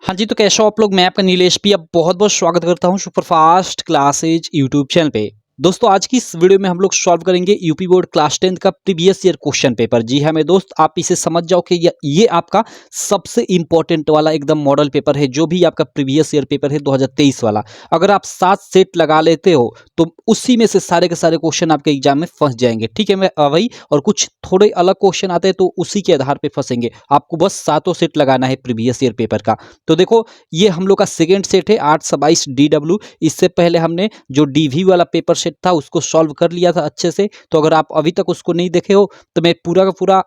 हाँ जी, तो कैसे हो आप लोग। मैं आपका नीलेश भी अब बहुत-बहुत स्वागत करता हूँ सुपरफास्ट क्लासेज यूट्यूब चैनल पे। दोस्तों आज की इस वीडियो में हम लोग सॉल्व करेंगे यूपी बोर्ड क्लास 10 का प्रीवियस ईयर क्वेश्चन पेपर। जी हाँ मेरे दोस्त, आप इसे समझ जाओ कि ये आपका सबसे इम्पोर्टेंट वाला एकदम मॉडल पेपर है, जो भी आपका प्रीवियस ईयर पेपर है 2023 वाला। अगर आप 7 सेट लगा लेते हो तो उसी में से सारे के सारे क्वेश्चन आपके एग्जाम में फंस जाएंगे। ठीक है, मैं वही और कुछ थोड़े अलग क्वेश्चन आते हैं तो उसी के आधार पे फंसेंगे। आपको बस सातों सेट लगाना है प्रीवियस ईयर पेपर का। तो देखो, ये हम लोग का सेकंड सेट है 822 DW। इससे पहले हमने जो DV वाला पेपर सेट था उसको सॉल्व कर लिया था अच्छे से। तो अगर आप अभी तक उसको नहीं देखे हो तो मैं पूरा का पूरा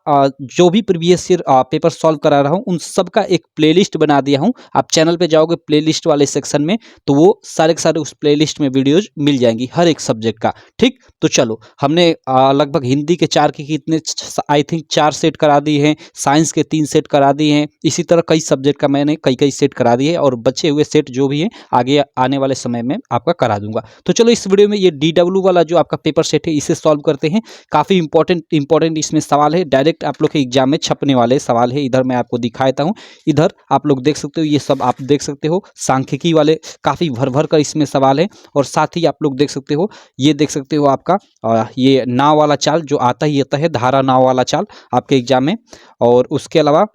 जो भी प्रीवियस ईयर पेपर सॉल्व करा रहा हूँ उन सब का एक प्लेलिस्ट बना दिया हूँ। आप चैनल पे जाओगे प्लेलिस्ट वाले सेक्शन में तो वो सारे के सारे उस प्लेलिस्ट में वीडियोज मिल जाएंगी हर एक सब्जेक्ट का। ठीक, तो चलो हमने लगभग हिंदी के 4 के कितने, आई थिंक 4 सेट करा दिए हैं, साइंस के 3 सेट करा दिए हैं, इसी तरह कई सब्जेक्ट का मैंने कई सेट करा दिए और बचे हुए सेट जो भी हैं आगे आने वाले समय में आपका करा दूंगा। तो चलो इस वीडियो में ये DW वाला जो आपका पेपर सेट है इसे सॉल्व करते हैं। काफ़ी इंपॉर्टेंट इसमें सवाल है, डायरेक्ट आप लोग के एग्जाम में छपने वाले सवाल है। इधर मैं आपको दिखाता हूँ, इधर आप लोग देख सकते हो, ये सब आप देख सकते हो सांख्यिकी वाले काफ़ी भर भर कर इसमें सवाल है। और साथ ही आप लोग देख सकते हो, ये देख सकते हो आपका ये नाव वाला चाल जो आता ही आता है, धारा नाव वाला चाल आपके एग्जाम में। और उसके अलावा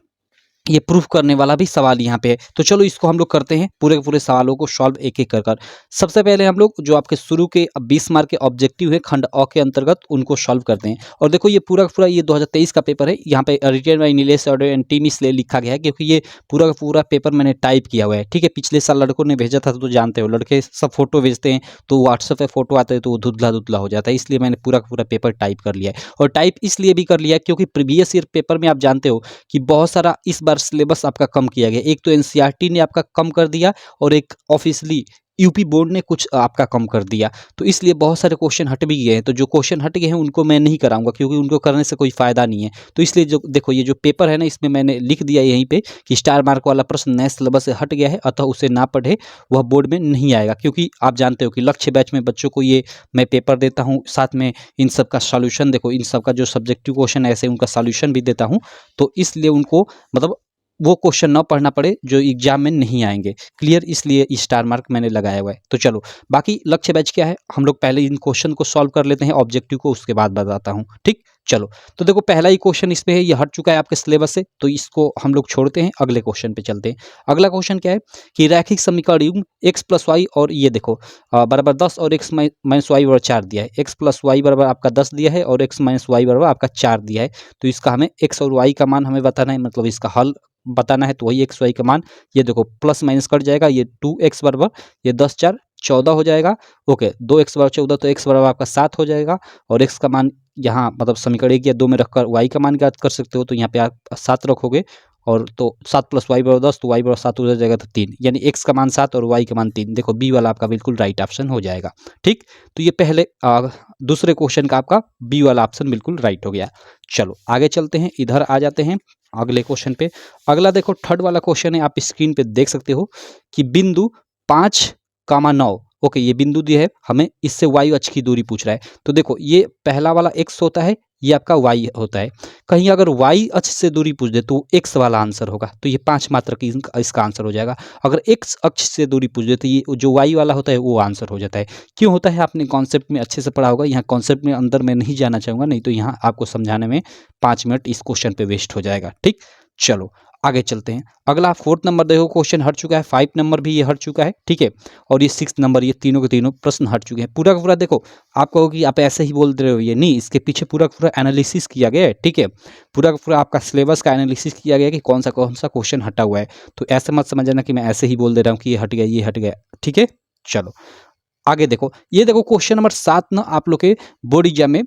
ये प्रूफ करने वाला भी सवाल यहाँ पे है। तो चलो इसको हम लोग करते हैं, पूरे के पूरे सवालों को सॉल्व एक एक कर कर। सबसे पहले हम लोग जो आपके शुरू के 20 मार्क के ऑब्जेक्टिव है खंड अ के अंतर्गत उनको सॉल्व करते हैं। और देखो ये पूरा का पूरा ये 2023 का पेपर है। यहाँ पे written by Nilesh and team इसलिए लिखा गया है क्योंकि ये पूरा का पूरा पेपर मैंने टाइप किया हुआ है। ठीक है, पिछले साल लड़कों ने भेजा था तो जानते हो लड़के सब फोटो भेजते हैं तो व्हाट्सएप पे फोटो आते हैं तो वो धुंधला धुंधला हो जाता है, इसलिए मैंने पूरा का पूरा पेपर टाइप कर लिया है। और टाइप इसलिए भी कर लिया है क्योंकि प्रीवियस ईयर पेपर में आप जानते हो कि बहुत सारा इस बार सिलेबस आपका कम किया गया। एक तो एनसीईआरटी ने आपका कम कर दिया और एक ऑफिशियली यूपी बोर्ड ने कुछ आपका कम कर दिया, तो इसलिए बहुत सारे क्वेश्चन हट भी गए हैं। तो जो क्वेश्चन हट गए हैं उनको मैं नहीं कराऊंगा क्योंकि उनको करने से कोई फायदा नहीं है। तो इसलिए जो देखो ये जो पेपर है ना, इसमें मैंने लिख दिया यहीं पे कि स्टार मार्क वाला प्रश्न नए सिलेबस से हट गया है, अतः उसे ना पढ़े, वह बोर्ड में नहीं आएगा। क्योंकि आप जानते हो कि लक्ष्य बैच में बच्चों को ये मैं पेपर देता हूँ, साथ में इन सब का सॉल्यूशन, देखो इन सब का जो सब्जेक्टिव क्वेश्चन है ऐसे उनका सॉल्यूशन भी देता हूँ। तो इसलिए उनको मतलब वो क्वेश्चन ना पढ़ना पड़े जो एग्जाम में नहीं आएंगे। क्लियर, इसलिए स्टार मार्क मैंने लगाया हुआ है। तो चलो बाकी लक्ष्य बैच क्या है, हम लोग पहले इन क्वेश्चन को सॉल्व कर लेते हैं, ऑब्जेक्टिव को उसके बाद बताता हूँ। ठीक, चलो तो देखो पहला ही क्वेश्चन इसमें है, ये हट चुका है आपके सिलेबस से, तो इसको हम लोग छोड़ते हैं, अगले क्वेश्चन पे चलते हैं। अगला क्वेश्चन क्या है कि रैखिक समीकरण युग्म x प्लस वाई, और ये देखो बराबर 10 और x माइनस वाई बराबर 4 दिया है। x प्लस वाई बराबर आपका 10 दिया है और x माइनस वाई बराबर आपका 4 दिया है। तो इसका हमें x और y का मान हमें बताना है, मतलब इसका हल बताना है। तो वही एक्स वाई का मान, ये देखो प्लस माइनस कट जाएगा, ये 2x बराबर ये 10 4 14 हो जाएगा। ओके, 2x बराबर 14 तो x बराबर आपका 7 हो जाएगा। और x का मान यहाँ मतलब समीकरण 1 या 2 में रखकर y का मान ज्ञात कर सकते हो। तो यहाँ पे आप 7 रखोगे और तो 7 प्लस वाई बराबर 10, तो y बराबर 7 हो जाएगा तो 3, यानी x का मान 7 और y का मान 3। देखो बी वाला आपका बिल्कुल राइट ऑप्शन हो जाएगा। ठीक, तो ये पहले दूसरे क्वेश्चन का आपका बी वाला ऑप्शन बिल्कुल राइट हो गया। चलो आगे चलते हैं, इधर आ जाते हैं अगले क्वेश्चन पे। अगला देखो थर्ड वाला क्वेश्चन है, आप स्क्रीन पे देख सकते हो कि बिंदु 5,9, ओके ये बिंदु दिया है हमें, इससे वायु अक्ष की दूरी पूछ रहा है। तो देखो ये पहला वाला x होता है, ये आपका y होता है। कहीं अगर y अक्ष से दूरी पूछ दे तो x वाला आंसर होगा, तो ये 5 मात्रा की इसका आंसर हो जाएगा। अगर x अक्ष से दूरी पूछ दे तो ये जो y वाला होता है वो आंसर हो जाता है। क्यों होता है आपने कॉन्सेप्ट में अच्छे से पढ़ा होगा, यहाँ कॉन्सेप्ट में अंदर मैं नहीं जाना चाहूँगा, नहीं तो यहाँ आपको समझाने में 5 मिनट इस क्वेश्चन पे वेस्ट हो जाएगा। ठीक, चलो आगे चलते हैं। अगला 4th नंबर देखो क्वेश्चन हट चुका है, 5 नंबर भी ये हट चुका है। ठीक है, और ये 6 नंबर, ये तीनों के तीनों प्रश्न हट चुके हैं। पूरा का पूरा देखो, आप कहो कि आप ऐसे ही बोल रहे हो, ये नहीं, इसके पीछे पूरा का पूरा एनालिसिस किया गया है। ठीक है, पूरा का पूरा आपका सिलेबस का एनालिसिस किया गया है कि कौन सा क्वेश्चन हटा हुआ है। तो ऐसे मत समझना कि मैं ऐसे ही बोल दे रहा हूँ कि ये हट गया ये हट गया। ठीक है, चलो आगे देखो, ये देखो क्वेश्चन नंबर 7 ना आप लोग के बोर्ड एग्जाम में,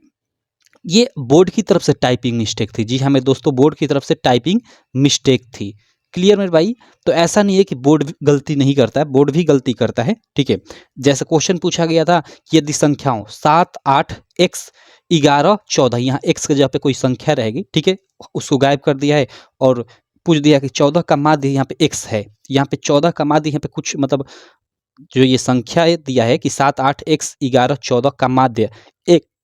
ये बोर्ड की तरफ से टाइपिंग मिस्टेक थी। जी हाँ मेरे दोस्तों, बोर्ड की तरफ से टाइपिंग मिस्टेक थी। क्लियर मेरे भाई, तो ऐसा नहीं है कि बोर्ड गलती नहीं करता है, बोर्ड भी गलती करता है। ठीक है, जैसे क्वेश्चन पूछा गया था कि यदि संख्याओं 7 8 x 11 14, यहाँ x की जगह पे कोई संख्या रहेगी, ठीक है, उसको गायब कर दिया है और पूछ दिया कि 14 का माध्य यहाँ पे x है, यहाँ पे 14 का माध्य यहाँ पे कुछ मतलब जो ये संख्या दिया है कि 7 8 x 11 14 का माध्य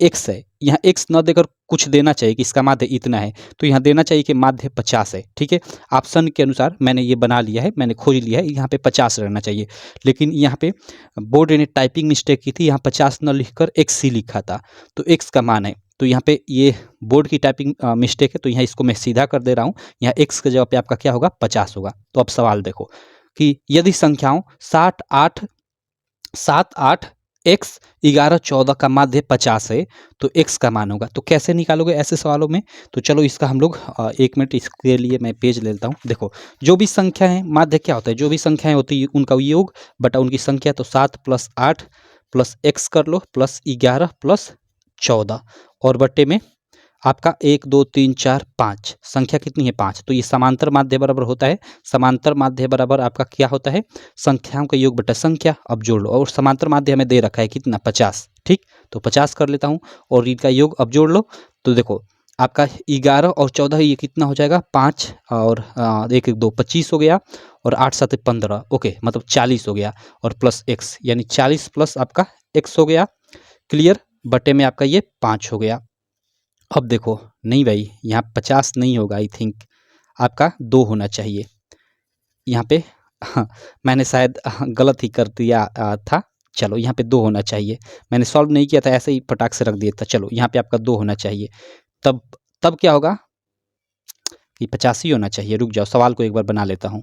x है, यहाँ x न देकर कुछ देना चाहिए कि इसका माध्य इतना है, तो यहाँ देना चाहिए कि माध्य 50 है। ठीक है, ऑप्शन के अनुसार मैंने ये बना लिया है, मैंने खोज लिया है, यहाँ पे 50 रहना चाहिए। लेकिन यहाँ पे बोर्ड ने टाइपिंग मिस्टेक की थी, यहाँ 50 न लिखकर x ही लिखा था, तो x का मान है, तो यहाँ पे ये बोर्ड की टाइपिंग मिस्टेक है, तो यहाँ इसको मैं सीधा कर दे रहा हूँ। यहाँ x के जगह पे आपका क्या होगा, 50 होगा। तो अब सवाल देखो कि यदि संख्याओं 7 8 x 11 14 का माध्य 50 है तो x का मान होगा। तो कैसे निकालोगे ऐसे सवालों में? तो चलो इसका हम लोग 1 मिनट इसके लिए मैं पेज ले लेता हूँ। देखो, जो भी संख्या है, माध्य क्या होता है, जो भी संख्याएं होती है उनका योग बटा उनकी संख्या, तो 7 + 8 + x कर लो + 11 + 14 और बट्टे में आपका 1 2 3 4 5, संख्या कितनी है, 5। तो ये समांतर माध्य बराबर होता है, समांतर माध्य बराबर आपका क्या होता है, संख्याओं का योग बटा संख्या। अब जोड़ लो, और समांतर माध्य हमें दे रखा है कितना, 50। ठीक, तो 50 कर लेता हूँ और इनका योग अब जोड़ लो। तो देखो आपका 11 और 14 ये कितना हो जाएगा, 5 और 1 1 2 25 हो गया, और 8 7 15, ओके, मतलब 40 हो गया, और प्लस x यानी 40 प्लस आपका x हो गया। क्लियर, बटे में आपका ये 5 हो गया। अब देखो, नहीं भाई, यहाँ 50 नहीं होगा, आई थिंक आपका 2 होना चाहिए यहाँ पे। हाँ, मैंने शायद गलत ही कर दिया था। चलो यहाँ पे 2 होना चाहिए, मैंने सॉल्व नहीं किया था, ऐसे ही फटाक से रख दिया था। चलो यहाँ पे आपका 2 होना चाहिए, तब क्या होगा कि 50 ही होना चाहिए। रुक जाओ, सवाल को एक बार बना लेता हूँ।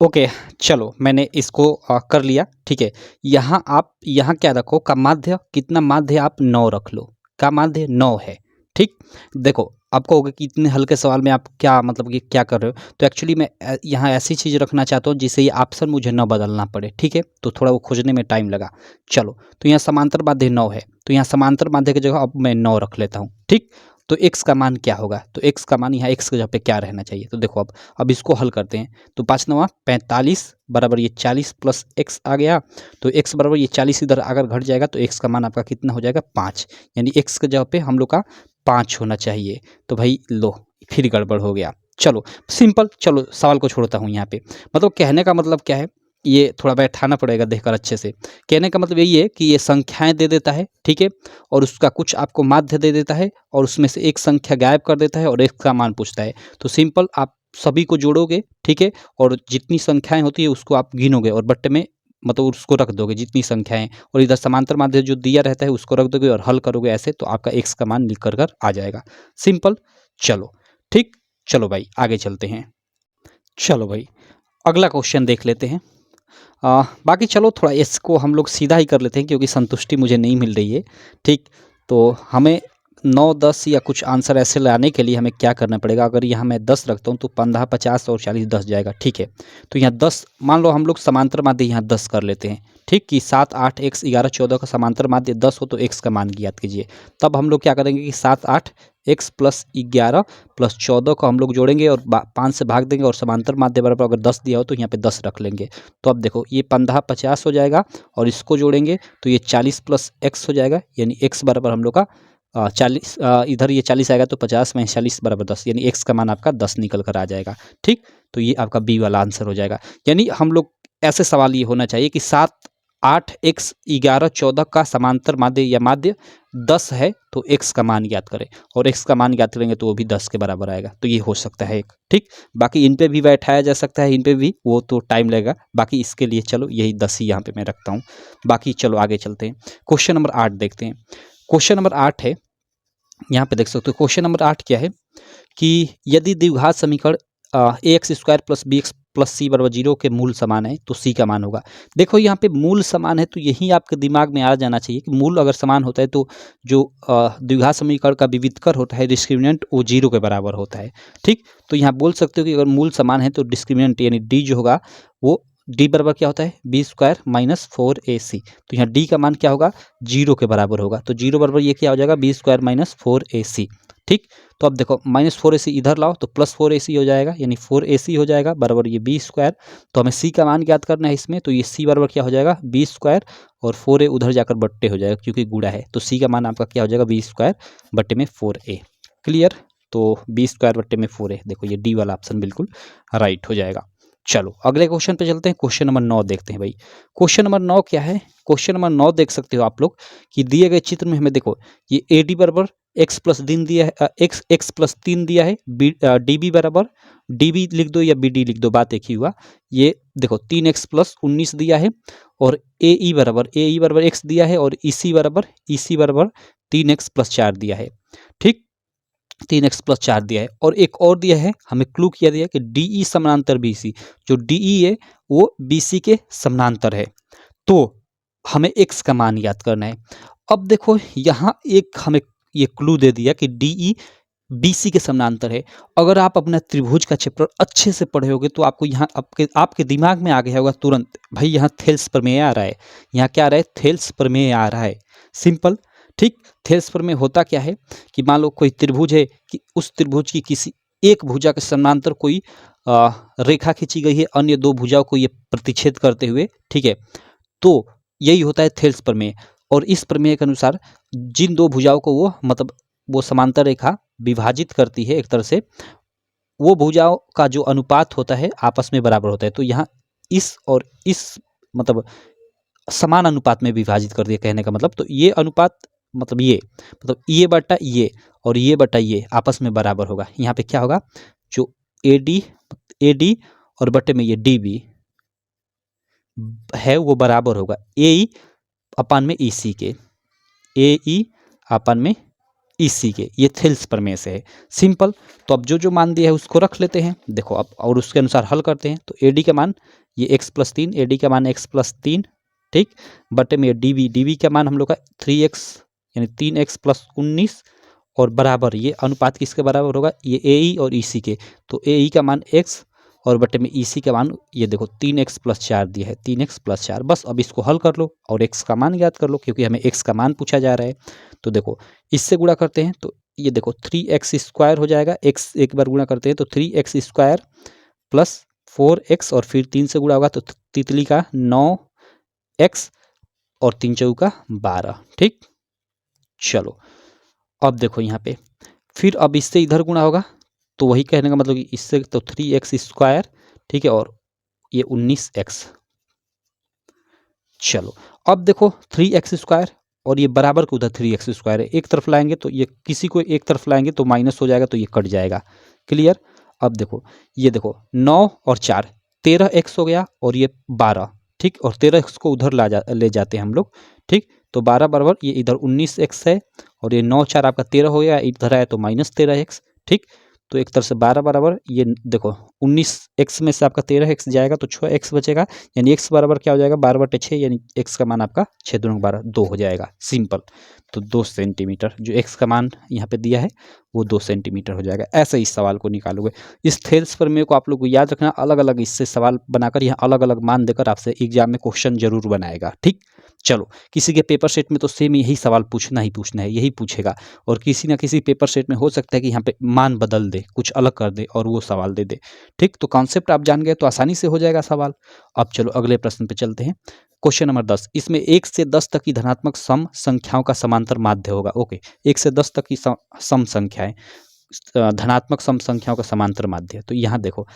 ओके, चलो मैंने इसको कर लिया। ठीक है, यहाँ क्या रखो, का माध्य कितना, माध्य आप 9 रख लो, का माध्य 9 है। ठीक, देखो आप कहोगे कि इतने हल्के सवाल में आप क्या मतलब कि क्या कर रहे हो, तो एक्चुअली मैं यहाँ ऐसी चीज़ रखना चाहता हूँ जिससे ये ऑप्शन मुझे न बदलना पड़े। ठीक है, तो थोड़ा वो खोजने में टाइम लगा। चलो, तो यहाँ समांतर माध्य 9 है, तो यहाँ समांतर माध्य की जगह अब मैं 9 रख लेता हूँ। ठीक, तो x का मान क्या होगा, तो x का मान यहाँ x की जगह पे क्या रहना चाहिए। तो देखो अब इसको हल करते हैं। तो 5 9 45 बराबर ये 40 प्लस x आ गया, तो x बराबर ये 40 इधर अगर घट जाएगा तो x का मान आपका कितना हो जाएगा, 5, यानी x की जगह पे हम लोग का 5 होना चाहिए। तो भाई लो, फिर गड़बड़ हो गया। चलो सिंपल, चलो सवाल को छोड़ता हूँ यहाँ पे। मतलब कहने का मतलब क्या है, ये थोड़ा बैठाना पड़ेगा देखकर अच्छे से। कहने का मतलब यही है कि ये संख्याएं दे देता है, ठीक है, और उसका कुछ आपको माध्य दे देता है, और उसमें से एक संख्या गायब कर देता है और एक का मान पूछता है। तो सिंपल आप सभी को जोड़ोगे, ठीक है, और जितनी संख्याएं होती है उसको आप गिनोगे और बट्टे में मतलब उसको रख दोगे जितनी संख्याएं, और इधर समांतर माध्य जो दिया रहता है उसको रख दोगे और हल करोगे ऐसे, तो आपका x का मान लिख कर आ जाएगा। सिंपल, चलो ठीक, चलो भाई आगे चलते हैं। चलो भाई अगला क्वेश्चन देख लेते हैं। बाकी चलो थोड़ा इसको हम लोग सीधा ही कर लेते हैं क्योंकि संतुष्टि मुझे नहीं मिल रही है। ठीक, तो हमें 9 10 या कुछ आंसर ऐसे लाने के लिए हमें क्या करना पड़ेगा, अगर यहाँ मैं 10 रखता हूँ तो 15 50 और 40 10 जाएगा। ठीक है, तो यहाँ 10 मान लो हम लोग समांतर माध्य यहाँ 10 कर लेते हैं। ठीक, कि 7 8 x 11 14 का समांतर माध्य 10 हो तो x का मान ज्ञात कीजिए। तब हम लोग क्या करेंगे कि 7 8 x + 11 + 14 को हम लोग जोड़ेंगे और 5 से भाग देंगे, और समांतर माध्य बराबर अगर 10 दिया हो तो यहाँ पे 10 रख लेंगे। तो अब देखो ये 15 50 हो जाएगा, और इसको जोड़ेंगे तो ये 40 + x हो जाएगा, यानी x बराबर हम लोग का 40, इधर ये 40 आएगा तो 50 में 40 बराबर 10, यानी x का मान आपका 10 निकल कर आ जाएगा। ठीक, तो ये आपका बी वाला आंसर हो जाएगा। यानी हम लोग ऐसे सवाल ये होना चाहिए कि 7 8 x 11 14 का समांतर माध्य या माध्य 10 है तो x का मान ज्ञात करें, और x का मान ज्ञात करेंगे तो वो भी 10 के बराबर आएगा। तो ये हो सकता है एक। ठीक, बाकी इन पे भी बैठाया जा सकता है, इन पे भी, वो तो टाइम लगेगा। बाकी इसके लिए चलो यही 10 ही यहाँ पे मैं रखता हूँ। बाकी चलो आगे चलते हैं, क्वेश्चन नंबर 8 देखते हैं। क्वेश्चन नंबर 8 है, यहाँ पे देख सकते हो। क्वेश्चन नंबर 8 क्या है कि यदि द्विघात समीकरण ax² + bx + c = 0 के मूल समान है तो c का मान होगा। देखो यहाँ पे मूल समान है तो यही आपके दिमाग में आ जाना चाहिए कि मूल अगर समान होता है तो जो द्विघात समीकरण का विविधकर होता है डिस्क्रिमिनेंट वो 0 के बराबर होता है। ठीक, तो यहाँ बोल सकते हो कि अगर मूल समान है तो डिस्क्रिमिनेंट यानी d जो होगा वो d बराबर क्या होता है, b² - 4ac। तो यहाँ d का मान क्या होगा, 0 के बराबर होगा। तो 0 बराबर ये क्या हो जाएगा, b² - 4ac। ठीक, तो अब देखो -4ac इधर लाओ तो +4ac हो जाएगा, यानी 4ac हो जाएगा बराबर ये b²। तो हमें c का मान ज्ञात करना है इसमें, तो ये c बराबर क्या हो जाएगा, b² और 4a उधर जाकर बट्टे हो जाएगा क्योंकि गुणा है। तो c का मान आपका क्या हो जाएगा, b² बट्टे में 4a। क्लियर, तो b² बट्टे में 4a, देखो ये डी वाला ऑप्शन बिल्कुल राइट हो जाएगा। चलो अगले क्वेश्चन पे चलते हैं। क्वेश्चन नंबर 9 देखते हैं भाई। क्वेश्चन नंबर 9 क्या है? क्वेश्चन नंबर 9 देख सकते हो आप लोग कि दिए गए चित्र में हमें देखो ये ए डी बराबर एक्स प्लस दिन दिया है, एक्स प्लस 3 दिया है, डी बी बराबर डी बी लिख दो या बी डी लिख दो, बात एक ही हुआ। ये देखो 3x प्लस 19 दिया है और ए ई बराबर एक्स दिया है और ई सी बराबर 3x प्लस 4 दिया है। ठीक, 3x प्लस 4 दिया है और एक और दिया है, हमें क्लू किया दिया कि DE समानांतर BC, जो DE है वो BC के समानांतर है। तो हमें x का मान याद करना है। अब देखो यहाँ एक हमें ये क्लू दे दिया कि DE BC के समानांतर है। अगर आप अपना त्रिभुज का चैप्टर अच्छे से पढ़े होगे तो आपको यहाँ आपके दिमाग में आ गया होगा तुरंत, भाई यहाँ थेल्स प्रमेय आ रहा है। यहाँ क्या आ रहा है? थेल्स प्रमेय आ रहा है। सिंपल। ठीक, थेल्स प्रमेय होता क्या है कि मान लो कोई त्रिभुज है कि उस त्रिभुज की किसी एक भुजा के समानांतर कोई रेखा खींची गई है अन्य दो भुजाओं को ये प्रतिच्छेद करते हुए। ठीक है, तो यही होता है थेल्स प्रमेय। और इस प्रमेय के अनुसार जिन दो भुजाओं को वो मतलब वो समांतर रेखा विभाजित करती है, एक तरह से वो भुजाओं का जो अनुपात होता है आपस में बराबर होता है। तो यहाँ इस और इस मतलब समान अनुपात में विभाजित कर दिया, कहने का मतलब। तो ये अनुपात मतलब ये बटा ये और ये बटा ये आपस में बराबर होगा। यहाँ पे क्या होगा? जो AD और बटे में ये DB है वो बराबर होगा AE अपान में EC के, AE अपान में EC के। ये थेल्स प्रमेय से है। सिंपल। तो अब जो मान दिया है उसको रख लेते हैं। देखो अब और उसके अनुसार हल करते हैं। तो AD का मान ये x प्लस 3, AD का मान x प्लस 3। ठीक, बटे में DB का मान हम लोग का 3x यानी 3x प्लस 19 और बराबर ये अनुपात किसके बराबर होगा? ये AE और EC के। तो AE का मान x और बटे में EC का मान ये देखो 3x प्लस 4 दिया है, 3x प्लस 4। बस अब इसको हल कर लो और x का मान याद कर लो क्योंकि हमें x का मान पूछा जा रहा है। तो देखो इससे गुणा करते हैं तो ये देखो 3x स्क्वायर हो जाएगा। x एक बार गुणा करते हैं तो 3x स्क्वायर प्लस 4x और फिर 3 से गुणा होगा तो तितली का 9x और 3 चौका 12। ठीक, चलो अब देखो यहाँ पे फिर अब इससे इधर गुणा होगा तो वही कहने का मतलब कि इससे तो 3x स्क्वायर। ठीक है, और ये 19x। चलो अब देखो 3x स्क्वायर और ये बराबर को उधर 3x स्क्वायर है, एक तरफ लाएंगे तो ये किसी को एक तरफ लाएंगे तो माइनस हो जाएगा तो ये कट जाएगा। क्लियर। अब देखो ये देखो 9 और 4 13x हो गया और ये 12। ठीक, और 13x को उधर ले जाते हैं हम लोग। ठीक, तो 12 बराबर ये इधर 19x है और ये 9 4 आपका 13 हो गया, इधर आया तो माइनस 13x। ठीक, तो एक तरह से 12 बराबर ये देखो 19x में से आपका 13x जाएगा तो 6x बचेगा, यानी x बराबर क्या हो जाएगा? 12 बटे 6, यानी x का मान आपका 6 दूनी 12 2 हो जाएगा। सिंपल। तो 2 सेंटीमीटर जो x का मान यहाँ पे दिया है वो 2 सेंटीमीटर हो जाएगा। ऐसे इस सवाल को निकालोगे। इस थेल्स प्रमेय को आप लोग को याद रखना, अलग अलग इससे सवाल बनाकर यहाँ अलग अलग मान देकर आपसे एग्जाम में क्वेश्चन जरूर बनाएगा। ठीक, चलो किसी के पेपर सेट में तो सेम यही सवाल पूछना ही यही पूछेगा और किसी ना किसी पेपर सेट में हो सकता है कि यहाँ पे मान बदल दे, कुछ अलग कर दे और वो सवाल दे दे। ठीक, तो कॉन्सेप्ट आप जान गए तो आसानी से हो जाएगा सवाल। अब चलो अगले प्रश्न पे चलते हैं। क्वेश्चन नंबर 10, इसमें 1 से 10 तक की धनात्मक सम संख्याओं का समांतर माध्य होगा। ओके, 1 से 10 तक की सम संख्याएं, धनात्मक सम संख्याओं का समांतर माध्य। तो यहाँ देखो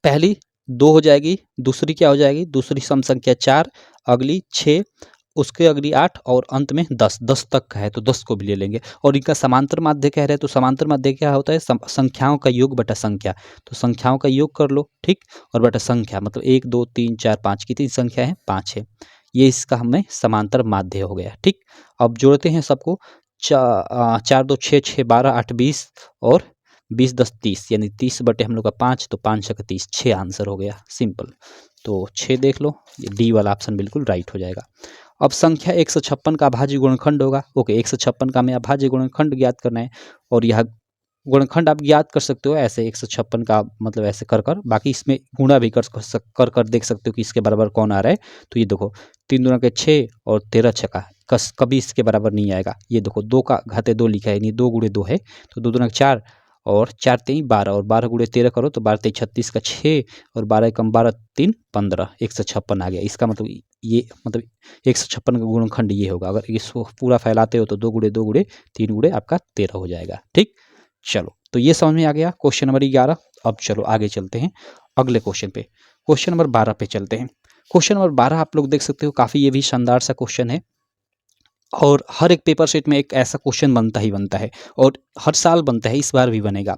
पहली 2 हो जाएगी, दूसरी क्या हो जाएगी? दूसरी सम संख्या 4, अगली 6, उसके अगली 8 और अंत में 10 तक का है तो 10 को भी ले लेंगे। और इनका समांतर माध्य कह रहे हैं तो समांतर माध्य क्या होता है? संख्याओं का योग बटा संख्या। तो संख्याओं का योग कर लो। ठीक, और बटा संख्या मतलब 1 2 3 4 5 कितनी संख्या है? 5 है। ये इसका हमें समांतर माध्य हो गया। ठीक, अब जोड़ते हैं सबको। 4 2 6 6 12 8 20 और 20 10 30, यानी 30 बटे हम लोग का 5 तो 5 6 30, 6 आंसर हो गया। सिंपल। तो 6 देख लो, ये डी वाला ऑप्शन बिल्कुल राइट हो जाएगा। अब संख्या 156 का अभाज्य गुणनखंड होगा। ओके, 156 का हमें अभाज्य गुणनखंड ज्ञात करना है और यह गुणनखंड आप ज्ञात कर सकते हो ऐसे 156 का मतलब ऐसे कर बाकी इसमें गुणा भी कर देख सकते हो कि इसके बराबर कौन आ रहा है। तो ये देखो 3 दूना के 6 और 13 छक्का कभी इसके बराबर नहीं आएगा। ये देखो 2 का घाते 2 लिखा है, यानी 2 गुणे 2 है तो 2 दूना 4 और 4 3 12 और 12 गुणे 13 करो तो 12 3 36 का 6 और 12 कम 12 3 15, 156 आ गया। इसका मतलब ये मतलब 156 का गुणनखंड ये होगा। अगर इसको पूरा फैलाते हो तो 2 गुणे 3 गुणे आपका 13 हो जाएगा। ठीक, चलो तो ये समझ में आ गया क्वेश्चन नंबर 11। अब चलो आगे चलते हैं अगले क्वेश्चन पे, क्वेश्चन नंबर 12 पे चलते हैं। क्वेश्चन नंबर 12 आप लोग देख सकते हो, काफ़ी ये भी शानदार सा क्वेश्चन है और हर एक पेपर सेट में एक ऐसा क्वेश्चन बनता ही बनता है और हर साल बनता है, इस बार भी बनेगा।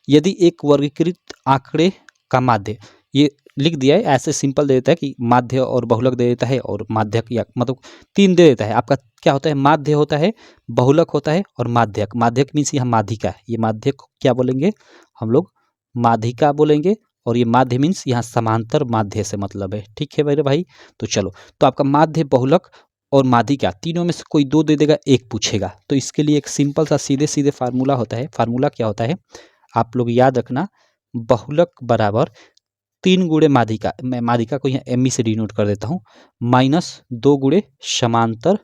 यदि एक वर्गीकृत आंकड़े का माध्य, ये लिख दिया है ऐसे सिंपल दे देता है कि माध्य और बहुलक दे देता है और माध्यक या मतलब 3 दे देता है। आपका क्या होता है, माध्य होता है, बहुलक होता है और माध्यक। माध्यक मीन्स यहाँ माध्यिका है, ये माध्यक क्या बोलेंगे हम लोग, माध्यिका बोलेंगे। और ये माध्य मीन्स यहाँ समांतर माध्य से मतलब है, ठीक है मेरे भाई। तो चलो, तो आपका माध्य, बहुलक और माध्यिका तीनों में से कोई 2 दे देगा, एक पूछेगा। तो इसके लिए एक सिंपल सा सीधे सीधे फार्मूला होता है। फार्मूला क्या होता है आप लोग याद रखना, बहुलक बराबर 3 गुणे माध्यिका, मैं माध्यिका को यहाँ एम से डिनोट कर देता हूँ, माइनस 2 गुणे समांतर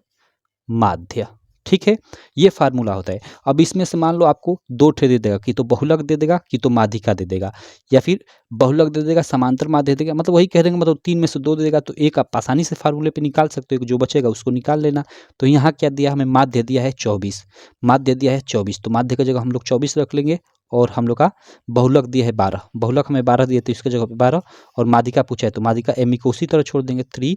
माध्य, ठीक है। ये फार्मूला होता है। अब इसमें से मान लो आपको 2 ठे दे देगा, कि तो बहुलक दे देगा कि तो माध्यिका दे देगा, या फिर बहुलक दे देगा समांतर माध्य दे देगा, मतलब वही कह देंगे, मतलब 3 में से 2 दे देगा। तो एक आप आसानी से फार्मूले पे निकाल सकते हो, जो बचेगा उसको निकाल लेना। तो यहाँ क्या दिया हमें, माध्य दिया है 24, माध्य दिया है 24, तो माध्य की जगह हम लोग 24 रख लेंगे। और हम लोग का बहुलक दिया है 12, बहुलक हमें 12 दिए तो इसके जगह पे 12, और माध्यिका पूछा है तो माध्यिका एम को उसी तरह छोड़ देंगे, 3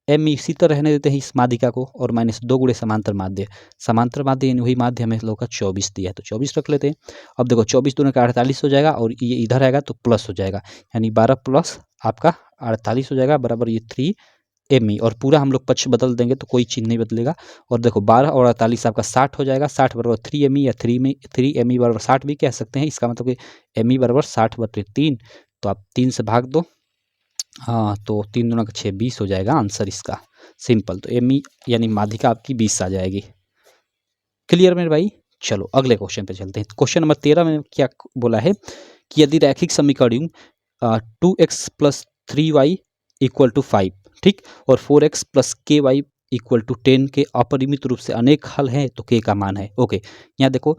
एम इसी तरह रहने देते हैं इस माध्यिका को, और माइनस 2 गुणे समांतर माध्य, समांतर माध्य यानी वही माध्य हमें लोग का 24 दिया है तो 24 रख लेते हैं। अब देखो 24 दूनी का 48 हो जाएगा, और ये इधर आएगा तो प्लस हो जाएगा, यानी 12 प्लस आपका 48 हो जाएगा बराबर ये 3 एम, और पूरा हम लोग पक्ष बदल देंगे तो कोई चिन्ह नहीं बदलेगा। और देखो 12 और 48 आपका 60 हो जाएगा, 60 बराबर 3 एम, या 3 एम बराबर 60 भी कह सकते हैं। इसका मतलब कि एम बराबर 60/3, तो आप 3 से भाग दो, हाँ तो 3 दूना का 6, 20 हो जाएगा आंसर इसका, सिंपल। तो एम यानी माध्यिका आपकी 20 आ जाएगी। क्लियर मेरे भाई। चलो अगले क्वेश्चन पे चलते हैं। क्वेश्चन नंबर 13 में क्या बोला है कि यदि रैखिक समीकरण 2x + 3y = 5, ठीक, और 4x + ky = 10 के अपरिमित रूप से अनेक हल हैं तो k का मान है। ओके, यहाँ देखो,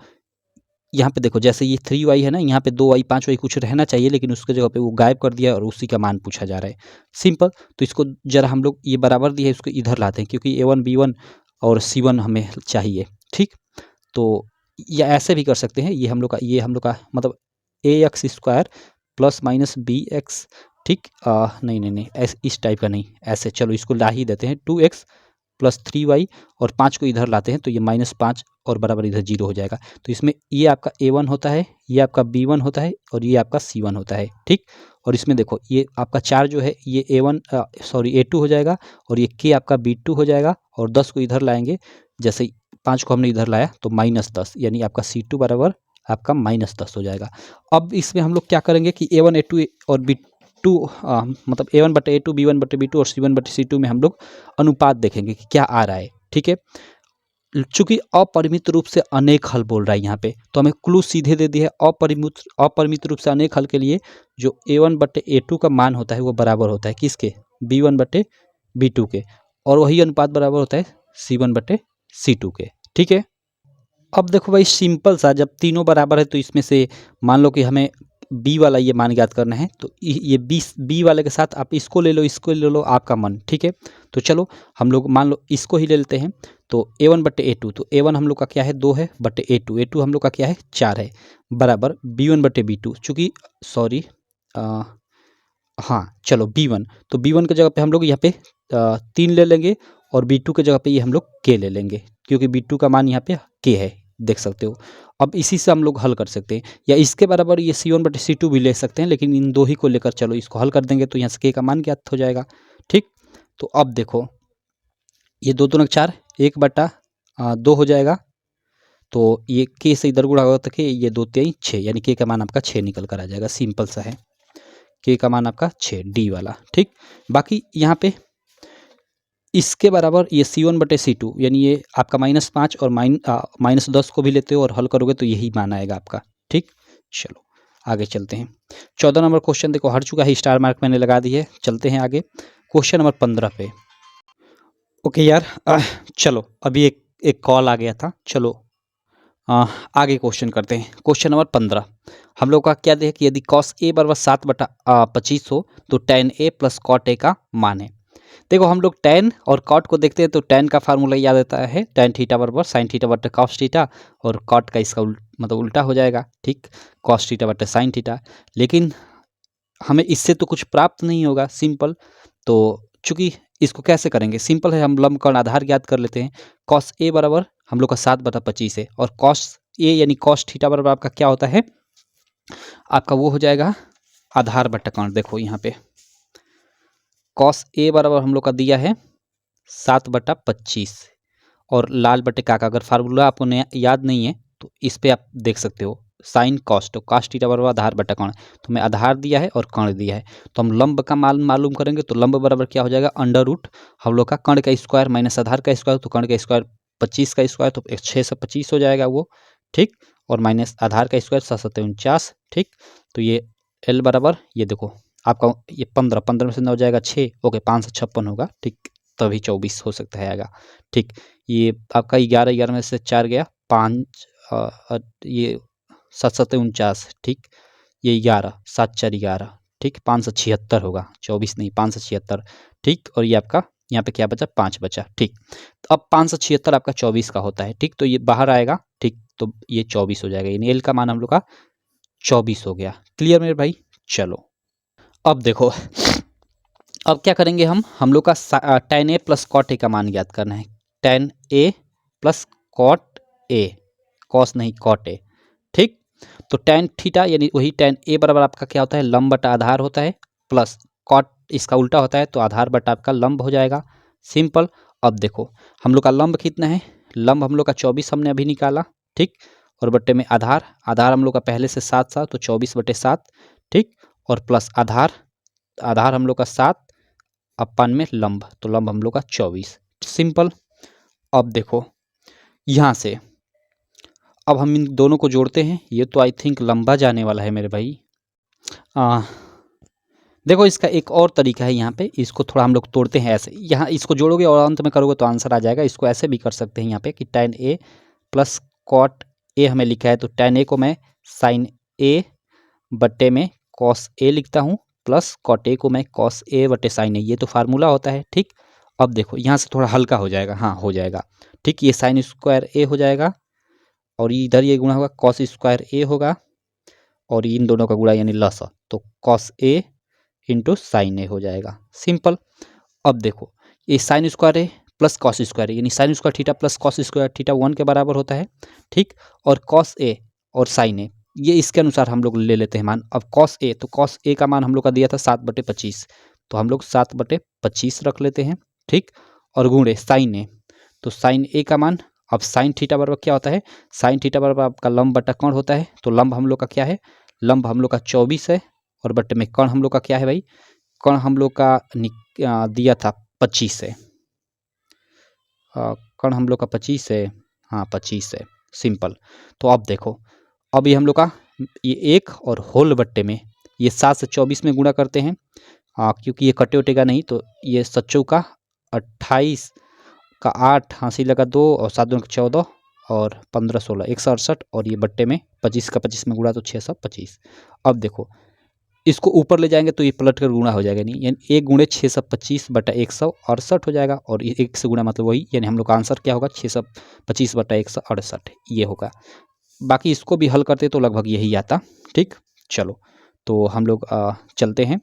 यहाँ पे देखो जैसे ये 3y है ना, यहाँ पे 2y 5y कुछ रहना चाहिए, लेकिन उसके जगह पे वो गायब कर दिया और उसी का मान पूछा जा रहा है, सिंपल। तो इसको जरा हम लोग ये बराबर दिया है, इसको इधर लाते हैं, क्योंकि a1 b1 और c1 हमें चाहिए, ठीक। तो या ऐसे भी कर सकते हैं, ये हम लोग का मतलब ax² ± bx, ठीक। नहीं नहीं नहीं, इस टाइप का नहीं, ऐसे चलो इसको ला ही देते हैं, 2x + 3y और 5 को इधर लाते हैं तो ये -5 और बराबर इधर 0 हो जाएगा। तो इसमें ये आपका a1 होता है, ये आपका b1 होता है और ये आपका c1 होता है, ठीक। और इसमें देखो ये आपका 4 जो है ये a2 हो जाएगा, और ये k आपका b2 हो जाएगा, और 10 को इधर लाएंगे, जैसे 5 को हमने इधर लाया तो -10, यानी आपका c2 बराबर आपका -10 हो जाएगा। अब इसमें हम लोग क्या करेंगे कि a1 a2 और b2 मतलब a1/a2 b1/b2 और c1/c2 में हम लोग अनुपात देखेंगे कि क्या आ रहा है, ठीक है। चूंकि अपरिमित रूप से अनेक हल बोल रहा है यहाँ पे, तो हमें क्लू सीधे दे दिया है, अपरिमित रूप से अनेक हल के लिए जो a1/a2 का मान होता है वो बराबर होता है किसके, b1/b2 के, और वही अनुपात बराबर होता है c1/c2 के, ठीक है। अब देखो भाई सिंपल सा, जब तीनों बराबर है तो इसमें से मान लो कि हमें बी वाला ये मान ज्ञात करना है, तो ये बी वाले के साथ आप इसको ले लो, इसको ले लो, आपका मन, ठीक है। तो चलो हम लोग मान लो इसको ही ले लेते हैं, तो a1/a2, तो a1 हम लोग का क्या है 2 है, बटे a2 हम लोग का क्या है 4 है, बराबर b1/b2, चूँकि सॉरी हाँ चलो b1, तो b1 की जगह पे हम लोग यहाँ पे 3 ले लेंगे, और b2 की जगह पे ये हम लोग k ले लेंगे, क्योंकि b2 का मान यहाँ पे k है, देख सकते हो। अब इसी से हम लोग हल कर सकते हैं, या इसके बराबर ये c1/c2 भी ले सकते हैं, लेकिन इन दो ही को लेकर चलो इसको हल कर देंगे तो यहाँ से k का मान ज्ञात हो जाएगा, ठीक। तो अब देखो ये 2 दूना 4, 1/2 हो जाएगा, तो ये k से इधर गुणा होगा तो ये 2 3 6, यानी k का मान आपका 6 निकल कर आ जाएगा, सिंपल सा है, k का मान आपका 6 डी वाला, ठीक। बाकी यहाँ पे इसके बराबर ये c1/c2, यानी ये आपका -5 और -10 को भी लेते हो और हल करोगे तो यही मान आएगा आपका, ठीक। चलो आगे चलते हैं। 14 नंबर क्वेश्चन देखो हट चुका है, स्टार मार्क मैंने लगा दी है। चलते हैं आगे क्वेश्चन नंबर 15 पे। ओके यार, चलो अभी एक कॉल आ गया था, चलो आगे क्वेश्चन करते हैं। क्वेश्चन नंबर 15 हम लोग का क्या देखे कि यदि cos a बराबर 7/25 हो तो tan a + cot a का मान है। देखो हम लोग tan और cot को देखते हैं तो tan का फार्मूला याद आता है tan थीटा बराबर sin थीटा बटे cos थीटा, और cot का इसका मतलब उल्टा हो जाएगा, ठीक, कॉस थीटा बटे साइन थीटा। लेकिन हमें इससे तो कुछ प्राप्त नहीं होगा, सिंपल। तो चूंकि इसको कैसे करेंगे, सिंपल है, हम लंब कर्ण आधार ज्ञात कर लेते हैं। कॉस ए बराबर हम लोग का 7/25 है, और कॉस ए यानी कॉस थीटा बराबर आपका क्या होता है, आपका वो हो जाएगा आधार बटा कर्ण। देखो यहाँ पे कॉस ए बराबर हम लोग का दिया है 7/25, और लाल बटे का अगर फार्मूला आपको याद नहीं है तो इस पे आप देख सकते हो, साइन कॉस, तो कॉस थीटा बराबर आधार बटा कर्ण। तो मैं आधार दिया है और कर्ण दिया है, तो हम लंब का मान मालूम करेंगे। तो लंब बराबर क्या हो जाएगा, अंडर रूट हम लोग का कर्ण का स्क्वायर माइनस आधार का स्क्वायर, तो कर्ण का स्क्वायर 25 का स्क्वायर, तो 625 हो जाएगा वो, ठीक, और माइनस आधार का स्क्वायर 7×7 = 49, ठीक। तो ये एल बराबर, ये देखो आपका ये 15 में से 9 हो जाएगा 6, ओके, 556 होगा, ठीक, तभी 24 हो सकता है आएगा, ठीक। ये आपका 11 में से 4 गया 5, ये 7×7 = 49, ठीक, ये 11, 7×4 = 11, ठीक, 576 होगा, 24 नहीं 576, ठीक। और ये आपका यहाँ पे क्या बचा, 5 बचा, ठीक। तो अब 576 आपका 24 का होता है, ठीक, तो ये बाहर आएगा, ठीक, तो ये 24 हो जाएगा, यानी एल का मान हम लोग का 24 हो गया। क्लियर मेरे भाई, चलो अब देखो, अब क्या करेंगे, हम लोग का tan a plus cot A का मान ज्ञात करना है। tan a plus cot A, cos नहीं कॉट ए, ठीक। तो tan थीटा यानी वही tan a बराबर आपका क्या होता है, लंब बटा आधार होता है, प्लस कॉट इसका उल्टा होता है, तो आधार बटा आपका लंब हो जाएगा, सिंपल। अब देखो हम लोग का लंब कितना है, लंब हम लोग का 24 हमने अभी निकाला, ठीक, और बट्टे में आधार, आधार हम लोग का पहले से 7 था, तो 24/7, ठीक, और प्लस आधार, आधार हम लोग का 7 अपन में लंब, तो लंब हम लोग का 24, सिंपल। अब देखो यहाँ से अब हम इन दोनों को जोड़ते हैं, ये तो आई थिंक लंबा जाने वाला है मेरे भाई। देखो इसका एक और तरीका है, यहाँ पे इसको थोड़ा हम लोग तोड़ते हैं ऐसे, यहाँ इसको जोड़ोगे और अंत में करोगे तो आंसर आ जाएगा। इसको ऐसे भी कर सकते हैं यहाँ पे कि tan a plus cot A हमें लिखा है, तो tan a को मैं साइन ए बट्टे में कॉस ए लिखता हूँ, प्लस कॉट ए को मैं कॉस ए बटे साइन ए, ये तो फार्मूला होता है, ठीक। अब देखो यहाँ से थोड़ा हल्का हो जाएगा, हाँ हो जाएगा, ठीक, ये साइन स्क्वायर ए हो जाएगा, और इधर ये गुणा होगा कॉस स्क्वायर ए होगा, और इन दोनों का गुणा यानी लसा, तो कॉस ए इंटू साइन ए हो जाएगा, सिंपल। अब देखो ये साइन स्क्वायर ए प्लस कॉस स्क्वायर ए, यानी sine square theta plus cos square theta 1 के बराबर होता है, ठीक, और कॉस ए और साइन ए ये इसके अनुसार हम लोग ले लेते हैं मान। अब कॉस ए, तो कॉस ए का मान हम लोग का दिया था 7/25, तो हम लोग 7/25 रख लेते हैं, ठीक, और गुणे साइन ए, तो साइन ए का मान, अब साइन थीटा बराबर क्या होता है, साइन थीटा बराबर आपका लंब बटा कर्ण होता है, तो लंब हम लोग का क्या है, लंब हम लोग का 24 है, और बटे में कर्ण हम लोग का क्या है भाई, कर्ण हम लोग का दिया था 25 है, कर्ण हम लोग का 25 है, हाँ 25 है, सिंपल। तो अब देखो अब ये हम लोग का ये एक और होल बट्टे में ये 7 से 24 में गुणा करते हैं, क्योंकि ये कटे उटेगा नहीं, तो ये 7 का 28 का 8 हासिल लगा 2 और 7 दूनी 14 और 15 16 168, और ये बट्टे में 25 का 25 में गुणा तो 625। अब देखो इसको ऊपर ले जाएंगे तो ये पलट कर गुणा हो जाएगा, नहीं यानी 1 गुणे 625/168 हो जाएगा, और ये 1 से गुणा मतलब वही, यानी हम लोग का आंसर क्या होगा 625/168 ये होगा। बाकी इसको भी हल करते तो लगभग यही आता, ठीक। चलो तो हम लोग चलते हैं,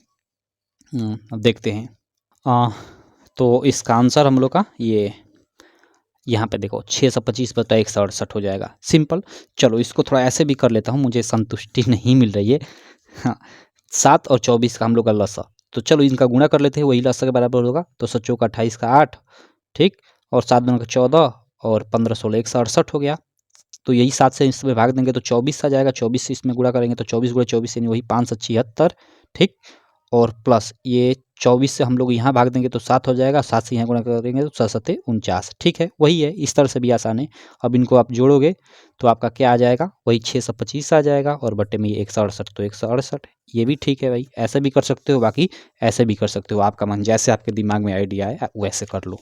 अब देखते हैं, तो इसका आंसर हम लोग का ये यहाँ पे देखो 625/168 हो जाएगा, सिंपल। चलो इसको थोड़ा ऐसे भी कर लेता हूँ, मुझे संतुष्टि नहीं मिल रही है, हाँ 7 और 24 का हम लोग का लसा, तो चलो इनका गुणा कर लेते हैं, वही लसा के बराबर होगा, तो 7 का 28 का 8, ठीक, और 7 दूनी का 14 और 15 16 168 हो गया। तो यही 7 से इसमें भाग देंगे तो 24 आ जाएगा, 24 से इसमें गुणा करेंगे तो 24 × 24 यानी वही 576, ठीक, और प्लस ये 24 से हम लोग यहाँ भाग देंगे तो 7 हो जाएगा, 7 से यहाँ गुणा करेंगे तो 7 7 49, ठीक है, वही है, इस तरह से भी आसान है। अब इनको आप जोड़ोगे तो आपका क्या आ जाएगा, वही 625 आ जाएगा, और बट्टे में ये 168 तो 168, ये भी ठीक है भाई, ऐसे भी कर सकते हो, बाकी ऐसे भी कर सकते हो, आपका मन जैसे आपके दिमाग में आइडिया है वैसे कर लो।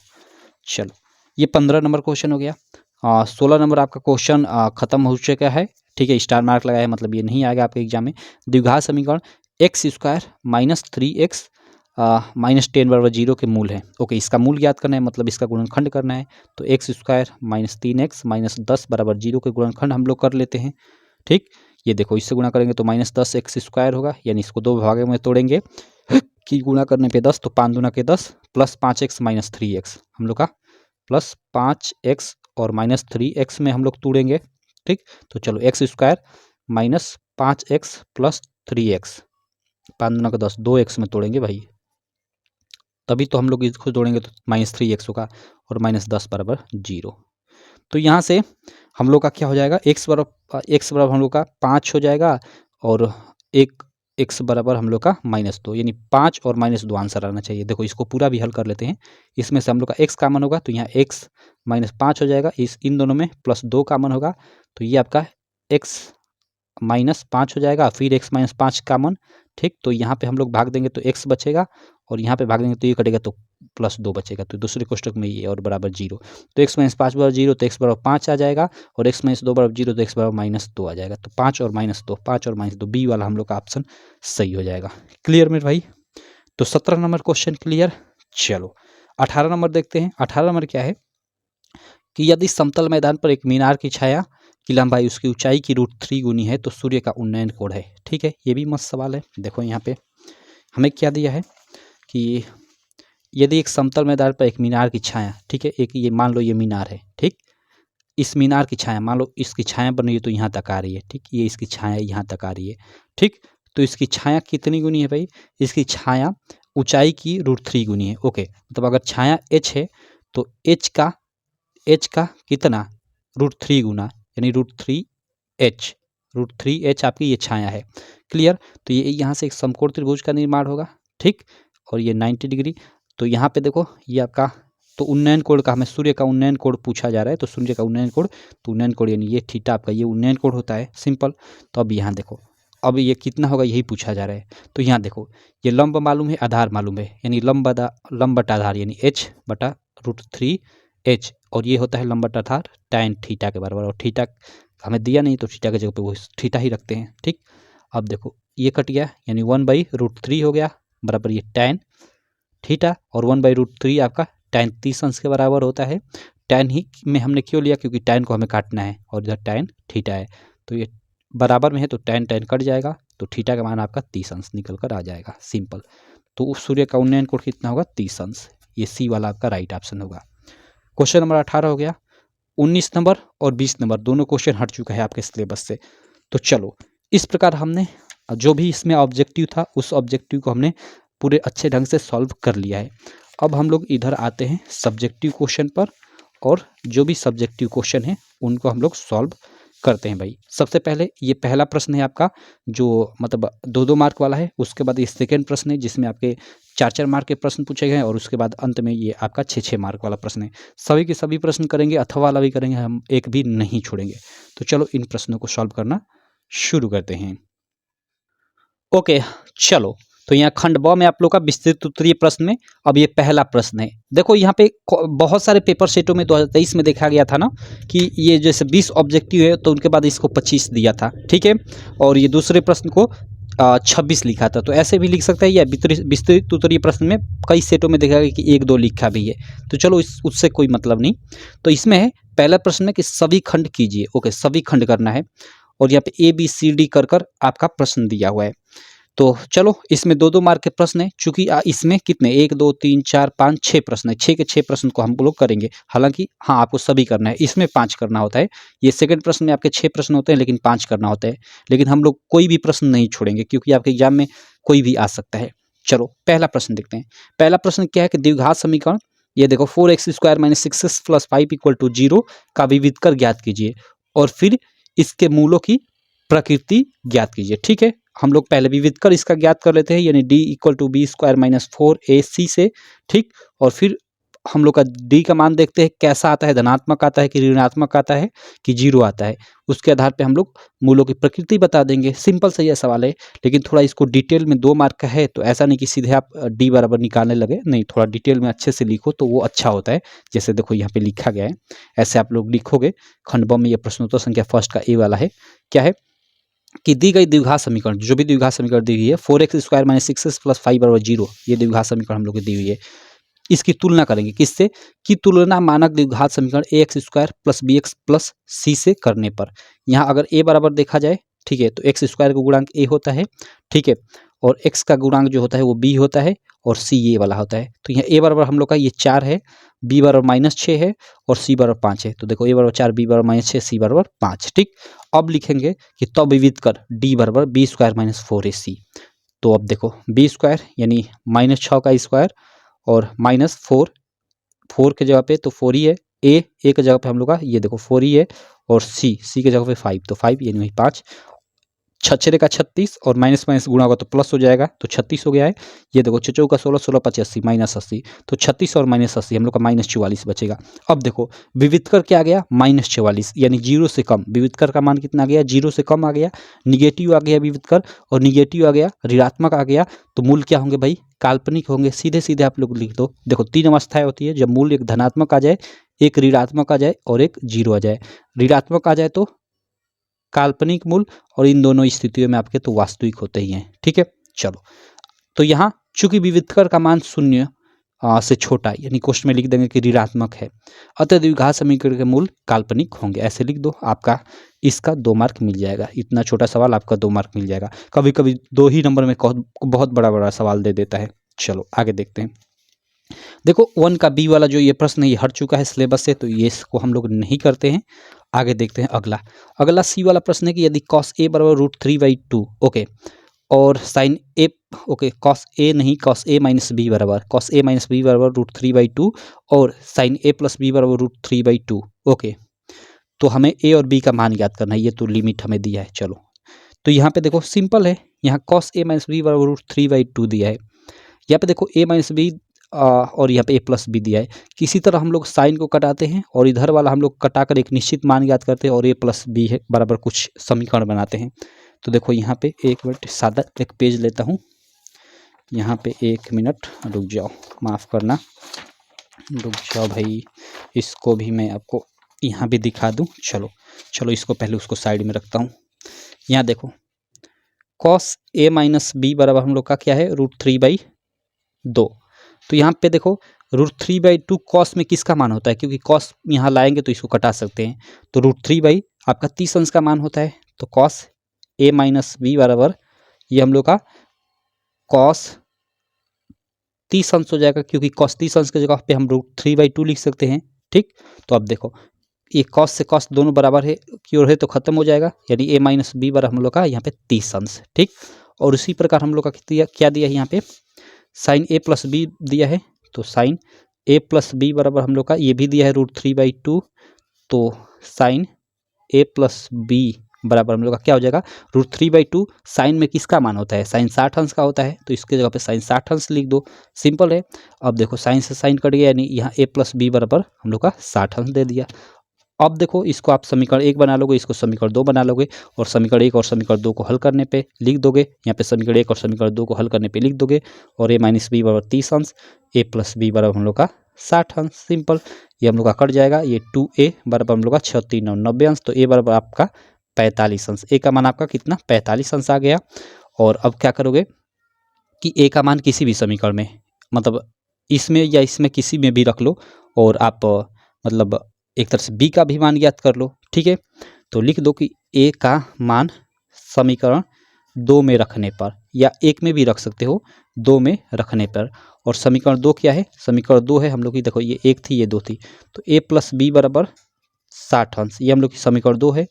चलो ये 15 नंबर क्वेश्चन हो गया। 16 नंबर आपका क्वेश्चन खत्म हो चुका है, ठीक है, स्टार मार्क लगाया है, मतलब ये नहीं आएगा आपके एग्जाम में। द्विघात समीकरण x² माइनस 3x माइनस 10 बराबर 0 के मूल है, ओके, इसका मूल ज्ञात करना है, मतलब इसका गुणनखंड करना है, तो x² माइनस 3x माइनस 10 बराबर 0 के गुणनखंड हम लोग कर लेते हैं। ठीक, ये देखो इससे गुणा करेंगे तो -10x² होगा, यानी इसको दो भागों में तोड़ेंगे कि गुणा करने पे 10, तो 5 दूना के 10 प्लस 5x माइनस 3x हम लोग का प्लस 5x और माइनस 3x में हम लोग तोड़ेंगे। ठीक, तो चलो x² minus 5x plus 3x, 5 दूना का 10, 2x में तोड़ेंगे भाई, तभी तो हम लोग इसको जोड़ेंगे तो -3x होगा और -10 बराबर 0। तो यहाँ से हम लोग का क्या हो जाएगा, x बराबर हम लोग का 5 हो जाएगा और एक x बराबर हम लोग का -2, यानी 5 और -2 आंसर आना चाहिए। देखो इसको पूरा भी हल कर लेते हैं, इसमें से हम लोग का x कॉमन होगा तो यहाँ x -5 हो जाएगा, इन दोनों में +2 कॉमन होगा तो ये आपका x -5 हो जाएगा, फिर x -5 कॉमन। ठीक, तो यहाँ पे हम लोग भाग देंगे तो x बचेगा और यहाँ पे भाग देंगे तो ये कटेगा तो +2 बचेगा, तो दूसरे कोष्टक में ये और बराबर 0, तो x -5 बराबर 0 तो x बराबर 5 आ जाएगा और x -2 बराबर 0 तो x बराबर -2 आ जाएगा, तो 5 और -2 बी वाला हम लोग का ऑप्शन सही हो जाएगा। क्लियर मेरे भाई? तो 17 नंबर क्वेश्चन क्लियर। चलो 18 नंबर देखते हैं। 18 नंबर क्या है कि यदि समतल मैदान पर एक मीनार की छाया की लंबाई उसकी ऊंचाई की √3 गुनी है तो सूर्य का उन्नयन कोण है। ठीक है, ये भी मस्त सवाल है। देखो यहाँ पे हमें क्या दिया है कि यदि एक समतल मैदान पर एक मीनार की छाया, ठीक है, एक ये मान लो ये मीनार है, ठीक, इस मीनार की छाया मान लो इसकी छाया बन रही है तो यहाँ तक आ रही है, ठीक, ये इसकी छाया यहाँ तक आ रही है, ठीक, तो इसकी छाया कितनी गुनी है भाई, इसकी छाया ऊंचाई की √3 गुनी है। ओके, मतलब अगर छाया h है तो h का कितना √3 गुना, यानी √3h आपकी ये छाया है। क्लियर? तो ये यहाँ से एक समकोण त्रिभुज का निर्माण होगा, ठीक, और ये 90 डिग्री। तो यहाँ पे देखो ये आपका तो उन्नयन कोण का, हमें सूर्य का उन्नयन कोण पूछा जा रहा है, तो सूर्य का उन्नयन कोण, तो उन्नयन कोण यानी ये थीटा आपका ये उन्नयन कोण होता है, सिंपल। तो अब यहाँ देखो अब ये कितना होगा यही पूछा जा रहा है। तो यहाँ देखो ये लंब मालूम है, आधार मालूम है, यानी लंब बटा आधार यानी h बटा √3h, और ये होता है लंब बटा आधार tan थीटा के बराबर, और थीटा हमें दिया नहीं तो थीटा की जगह पे वो थीटा ही रखते हैं। ठीक, अब देखो ये कट गया यानी 1/√3 हो गया बराबर ये tan थीटा, और 1/√3 आपका tan 30 अंश के बराबर होता है। tan ही में हमने क्यों लिया, क्योंकि tan को हमें काटना है और इधर tan थीटा है, तो ये बराबर में है तो tan कट जाएगा, तो थीटा का मान आपका 30 अंश निकल कर आ जाएगा, सिंपल। तो उस सूर्य का उन्नयन कोण कितना होगा 30 अंश, ये सी वाला आपका राइट ऑप्शन होगा। क्वेश्चन नंबर 18 हो गया। 19 नंबर और 20 नंबर दोनों क्वेश्चन हट चुका है आपके सिलेबस से। तो चलो इस प्रकार हमने जो भी इसमें ऑब्जेक्टिव था उस ऑब्जेक्टिव को हमने पूरे अच्छे ढंग से सॉल्व कर लिया है। अब हम लोग इधर आते हैं सब्जेक्टिव क्वेश्चन पर, और जो भी सब्जेक्टिव क्वेश्चन है उनको हम लोग सॉल्व करते हैं भाई। सबसे पहले ये पहला प्रश्न है आपका जो मतलब 2-2 मार्क वाला है, उसके बाद ये सेकेंड प्रश्न है जिसमें आपके 4-4 मार्क के प्रश्न पूछे गए हैं, और उसके बाद अंत में ये आपका 6-6 मार्क वाला प्रश्न है। सभी के सभी प्रश्न करेंगे, अथवा वाला भी करेंगे, हम एक भी नहीं छोड़ेंगे। तो चलो इन प्रश्नों को सॉल्व करना शुरू करते हैं। ओके चलो, तो यहाँ खंड ब में आप लोग का विस्तृत उत्तरीय प्रश्न में अब ये पहला प्रश्न है। देखो यहाँ पे बहुत सारे पेपर सेटों में 2023 में देखा गया था ना कि ये जैसे 20 ऑब्जेक्टिव है तो उनके बाद इसको 25 दिया था, ठीक है, और ये दूसरे प्रश्न को 26 लिखा था। तो ऐसे भी लिख सकता है, या विस्तृत उत्तरीय प्रश्न में कई सेटों में देखा गया कि 1-2 लिखा भी है। तो चलो उससे कोई मतलब नहीं। तो इसमें है पहला प्रश्न में कि सभी खंड कीजिए। ओके, सभी खंड करना है, और यहाँ पे ABCD कर आपका प्रश्न दिया हुआ है। तो चलो इसमें 2-2 मार्क के प्रश्न है, चूंकि इसमें कितने 1 2 3 4 5 6 प्रश्न है, 6 के 6 प्रश्न को हम लोग करेंगे। हालांकि हाँ आपको सभी करना है, इसमें 5 करना होता है। ये सेकंड प्रश्न में आपके 6 प्रश्न होते हैं लेकिन 5 करना होता है, लेकिन हम लोग कोई भी प्रश्न नहीं छोड़ेंगे क्योंकि आपके एग्जाम में कोई भी आ सकता है। चलो पहला प्रश्न देखते हैं। पहला प्रश्न क्या है कि द्विघात समीकरण, ये देखो 4x² - 6x + 5 = 0 का विविध कर ज्ञात कीजिए और फिर इसके मूलों की प्रकृति ज्ञात कीजिए। ठीक है, हम लोग पहले विविध कर इसका ज्ञात कर लेते हैं, यानी d = b² - 4ac से, ठीक, और फिर हम लोग का d का मान देखते हैं कैसा आता है, धनात्मक आता है कि ऋणात्मक आता है कि 0 आता है। उसके आधार पे हम लोग मूलों की प्रकृति बता देंगे। सिंपल सही है सवाल है, लेकिन थोड़ा इसको डिटेल में 2 मार्क का है, तो ऐसा नहीं कि सीधे आप d बराबर निकालने लगे, नहीं, थोड़ा डिटेल में अच्छे से लिखो तो वो अच्छा होता है। जैसे देखो यहाँ पे लिखा गया है, ऐसे आप लोग लिखोगे। खंड ब में यह प्रश्नोत्तर संख्या फर्स्ट का A वाला है। क्या है कि दी गई द्विघात समीकरण, जो भी द्विघात समीकरण दी गई है 4x² - 6x + 5 = 0, ये द्विघात समीकरण हम लोग को दी हुई है। इसकी तुलना करेंगे किससे, की तुलना मानक द्विघात समीकरण ax square plus B X plus C से करने पर। यहाँ अगर a बराबर देखा जाए, ठीक है, तो एक्स स्क्वायर का गुणांक a होता है, ठीक है, और x का गुणांक जो होता है वो b होता है, और c ये वाला होता है। तो यहाँ a बराबर हम लोग का ये 4 है, b बराबर -6 है, और c बराबर 5 है। तो देखो a बराबर 4, b बराबर -6, c बराबर 5। ठीक, अब लिखेंगे कि तब विविध कर d बराबर b स्क्वायर माइनस 4ac। तो अब देखो b स्क्वायर यानी -6 का स्क्वायर और -4, 4 के जगह पे तो 4 ही है, a के जगह पे हम लोग का ये देखो 4 ही है, और c के जगह पे 5, तो 5 यानी वही 5, 6 का 36 और माइनस माइनस गुणा होगा तो प्लस हो जाएगा, तो 36 हो गया है। ये देखो 6 का 16, 16 5 80 -80, तो 36 और -80 हम लोग का -44 बचेगा। अब देखो विविधकर क्या आ गया, -44, यानी 0 से कम। विविधकर का मान कितना आ गया, 0 से कम आ गया। निगेटिव आ गया विविधकर, और निगेटिव आ गया, ऋणात्मक आ गया, तो मूल क्या होंगे भाई, काल्पनिक होंगे। सीधे सीधे आप लोग लिख दो। देखो 3 अवस्थाएं होती है, जब मूल एक धनात्मक आ जाए, एक ऋणात्मक आ जाए, और एक 0 आ जाए। ऋणात्मक आ जाए तो काल्पनिक मूल, और इन दोनों स्थितियों में आपके तो वास्तविक होते ही हैं। ठीक है, चलो, तो यहाँ चूंकि विविधकर का मान 0 से छोटा है, यानी क्वेश्चन में लिख देंगे कि ऋणात्मक है, अतः द्विघात समीकरण के मूल काल्पनिक होंगे। ऐसे लिख दो, आपका इसका 2 मार्क मिल जाएगा। इतना छोटा सवाल आपका 2 मार्क मिल जाएगा। कभी कभी 2 ही नंबर में बहुत बड़ा बड़ा सवाल दे देता है। चलो आगे देखते हैं। देखो 1 का बी वाला जो ये प्रश्न है ये हट चुका है सिलेबस से, तो ये इसको हम लोग नहीं करते हैं। आगे देखते हैं अगला। अगला सी वाला प्रश्न है कि यदि cos a बराबर √3/2, ओके, और sine A, okay, cos a नहीं, cos a माइनस बी बराबर, cos a माइनस बी बराबर √3/2, और साइन a प्लस बी बराबर √3/2, ओके। तो हमें a और b का मान याद करना है, ये तो लिमिट हमें दिया है। चलो, तो यहाँ पे देखो सिंपल है, यहाँ cos a माइनस बी बराबर √3/2 दिया है। यहाँ पे देखो a माइनस बी और यहाँ पे a प्लस बी दिया है। किसी तरह हम लोग साइन को कटाते हैं, और इधर वाला हम लोग कटाकर एक निश्चित मान याद करते हैं, और a प्लस बी है बराबर कुछ समीकरण बनाते हैं। तो देखो यहाँ पे एक मिनट सादा एक पेज लेता हूँ, यहाँ पे 1 मिनट रुक जाओ, माफ़ करना, रुक जाओ भाई, इसको भी मैं आपको यहाँ भी दिखा दूँ। चलो चलो, इसको पहले उसको साइड में रखता हूँ। यहाँ देखो cos a माइनस बी बराबर हम लोग का क्या है, √3/2। तो यहाँ पे देखो √3/2 कॉस में किसका मान होता है, क्योंकि कॉस यहाँ लाएंगे तो इसको कटा सकते हैं, तो √3 आपका 30 अंश का मान होता है। तो कॉस a माइनस बी बराबर ये हम लोग का कॉस 30 अंश हो जाएगा, क्योंकि कॉस 30 अंश की जगह पे हम √3/2 लिख सकते हैं। ठीक, तो अब देखो ये कॉस से कॉस दोनों बराबर है की ओर है, तो खत्म हो जाएगा, यानी a माइनस बी बराबर हम लोग का यहाँ पे 30 अंश। ठीक, और उसी प्रकार हम लोग का क्या दिया है, यहाँ पे साइन a प्लस बी दिया है, तो साइन a प्लस बी बराबर हम लोग का ये भी दिया है √3/2, तो साइन a प्लस बी बराबर हम लोग का क्या हो जाएगा, √3/2। साइन में किसका मान होता है, साइन 60 अंश का होता है, तो इसके जगह पे साइन 60 अंश लिख दो, सिंपल है। अब देखो साइन से साइन कट गया, यानी यहाँ a प्लस बी बराबर हम लोग का 60 अंश दे दिया। अब देखो इसको आप समीकरण 1 बना लोगे, इसको समीकरण 2 बना लोगे, और समीकरण 1 और समीकरण 2 को हल करने पे लिख दोगे। यहाँ पे समीकरण 1 और समीकरण 2 को हल करने पे लिख दोगे, और a माइनस बी बराबर 30 अंश, a प्लस बी बराबर हम लोग का 60 अंश। सिंपल, ये हम लोग का कट जाएगा, ये 2a बराबर हम लोग का 6 3 90 अंश, तो a बराबर आपका 45 अंश। a का मान आपका कितना, 45 अंश आ गया। और अब क्या करोगे कि a का मान किसी भी समीकरण में, मतलब इसमें या इसमें किसी में भी रख लो, और आप मतलब एक तरह से b का भी मान ज्ञात कर लो। ठीक है, तो लिख दो कि a का मान समीकरण 2 में रखने पर, या 1 में भी रख सकते हो, 2 में रखने पर। और समीकरण 2 क्या है, समीकरण 2 है हम लोग की, देखो ये 1 थी ये 2 थी, तो a प्लस बी बराबर 60 अंश, ये हम लोग की समीकरण 2 है।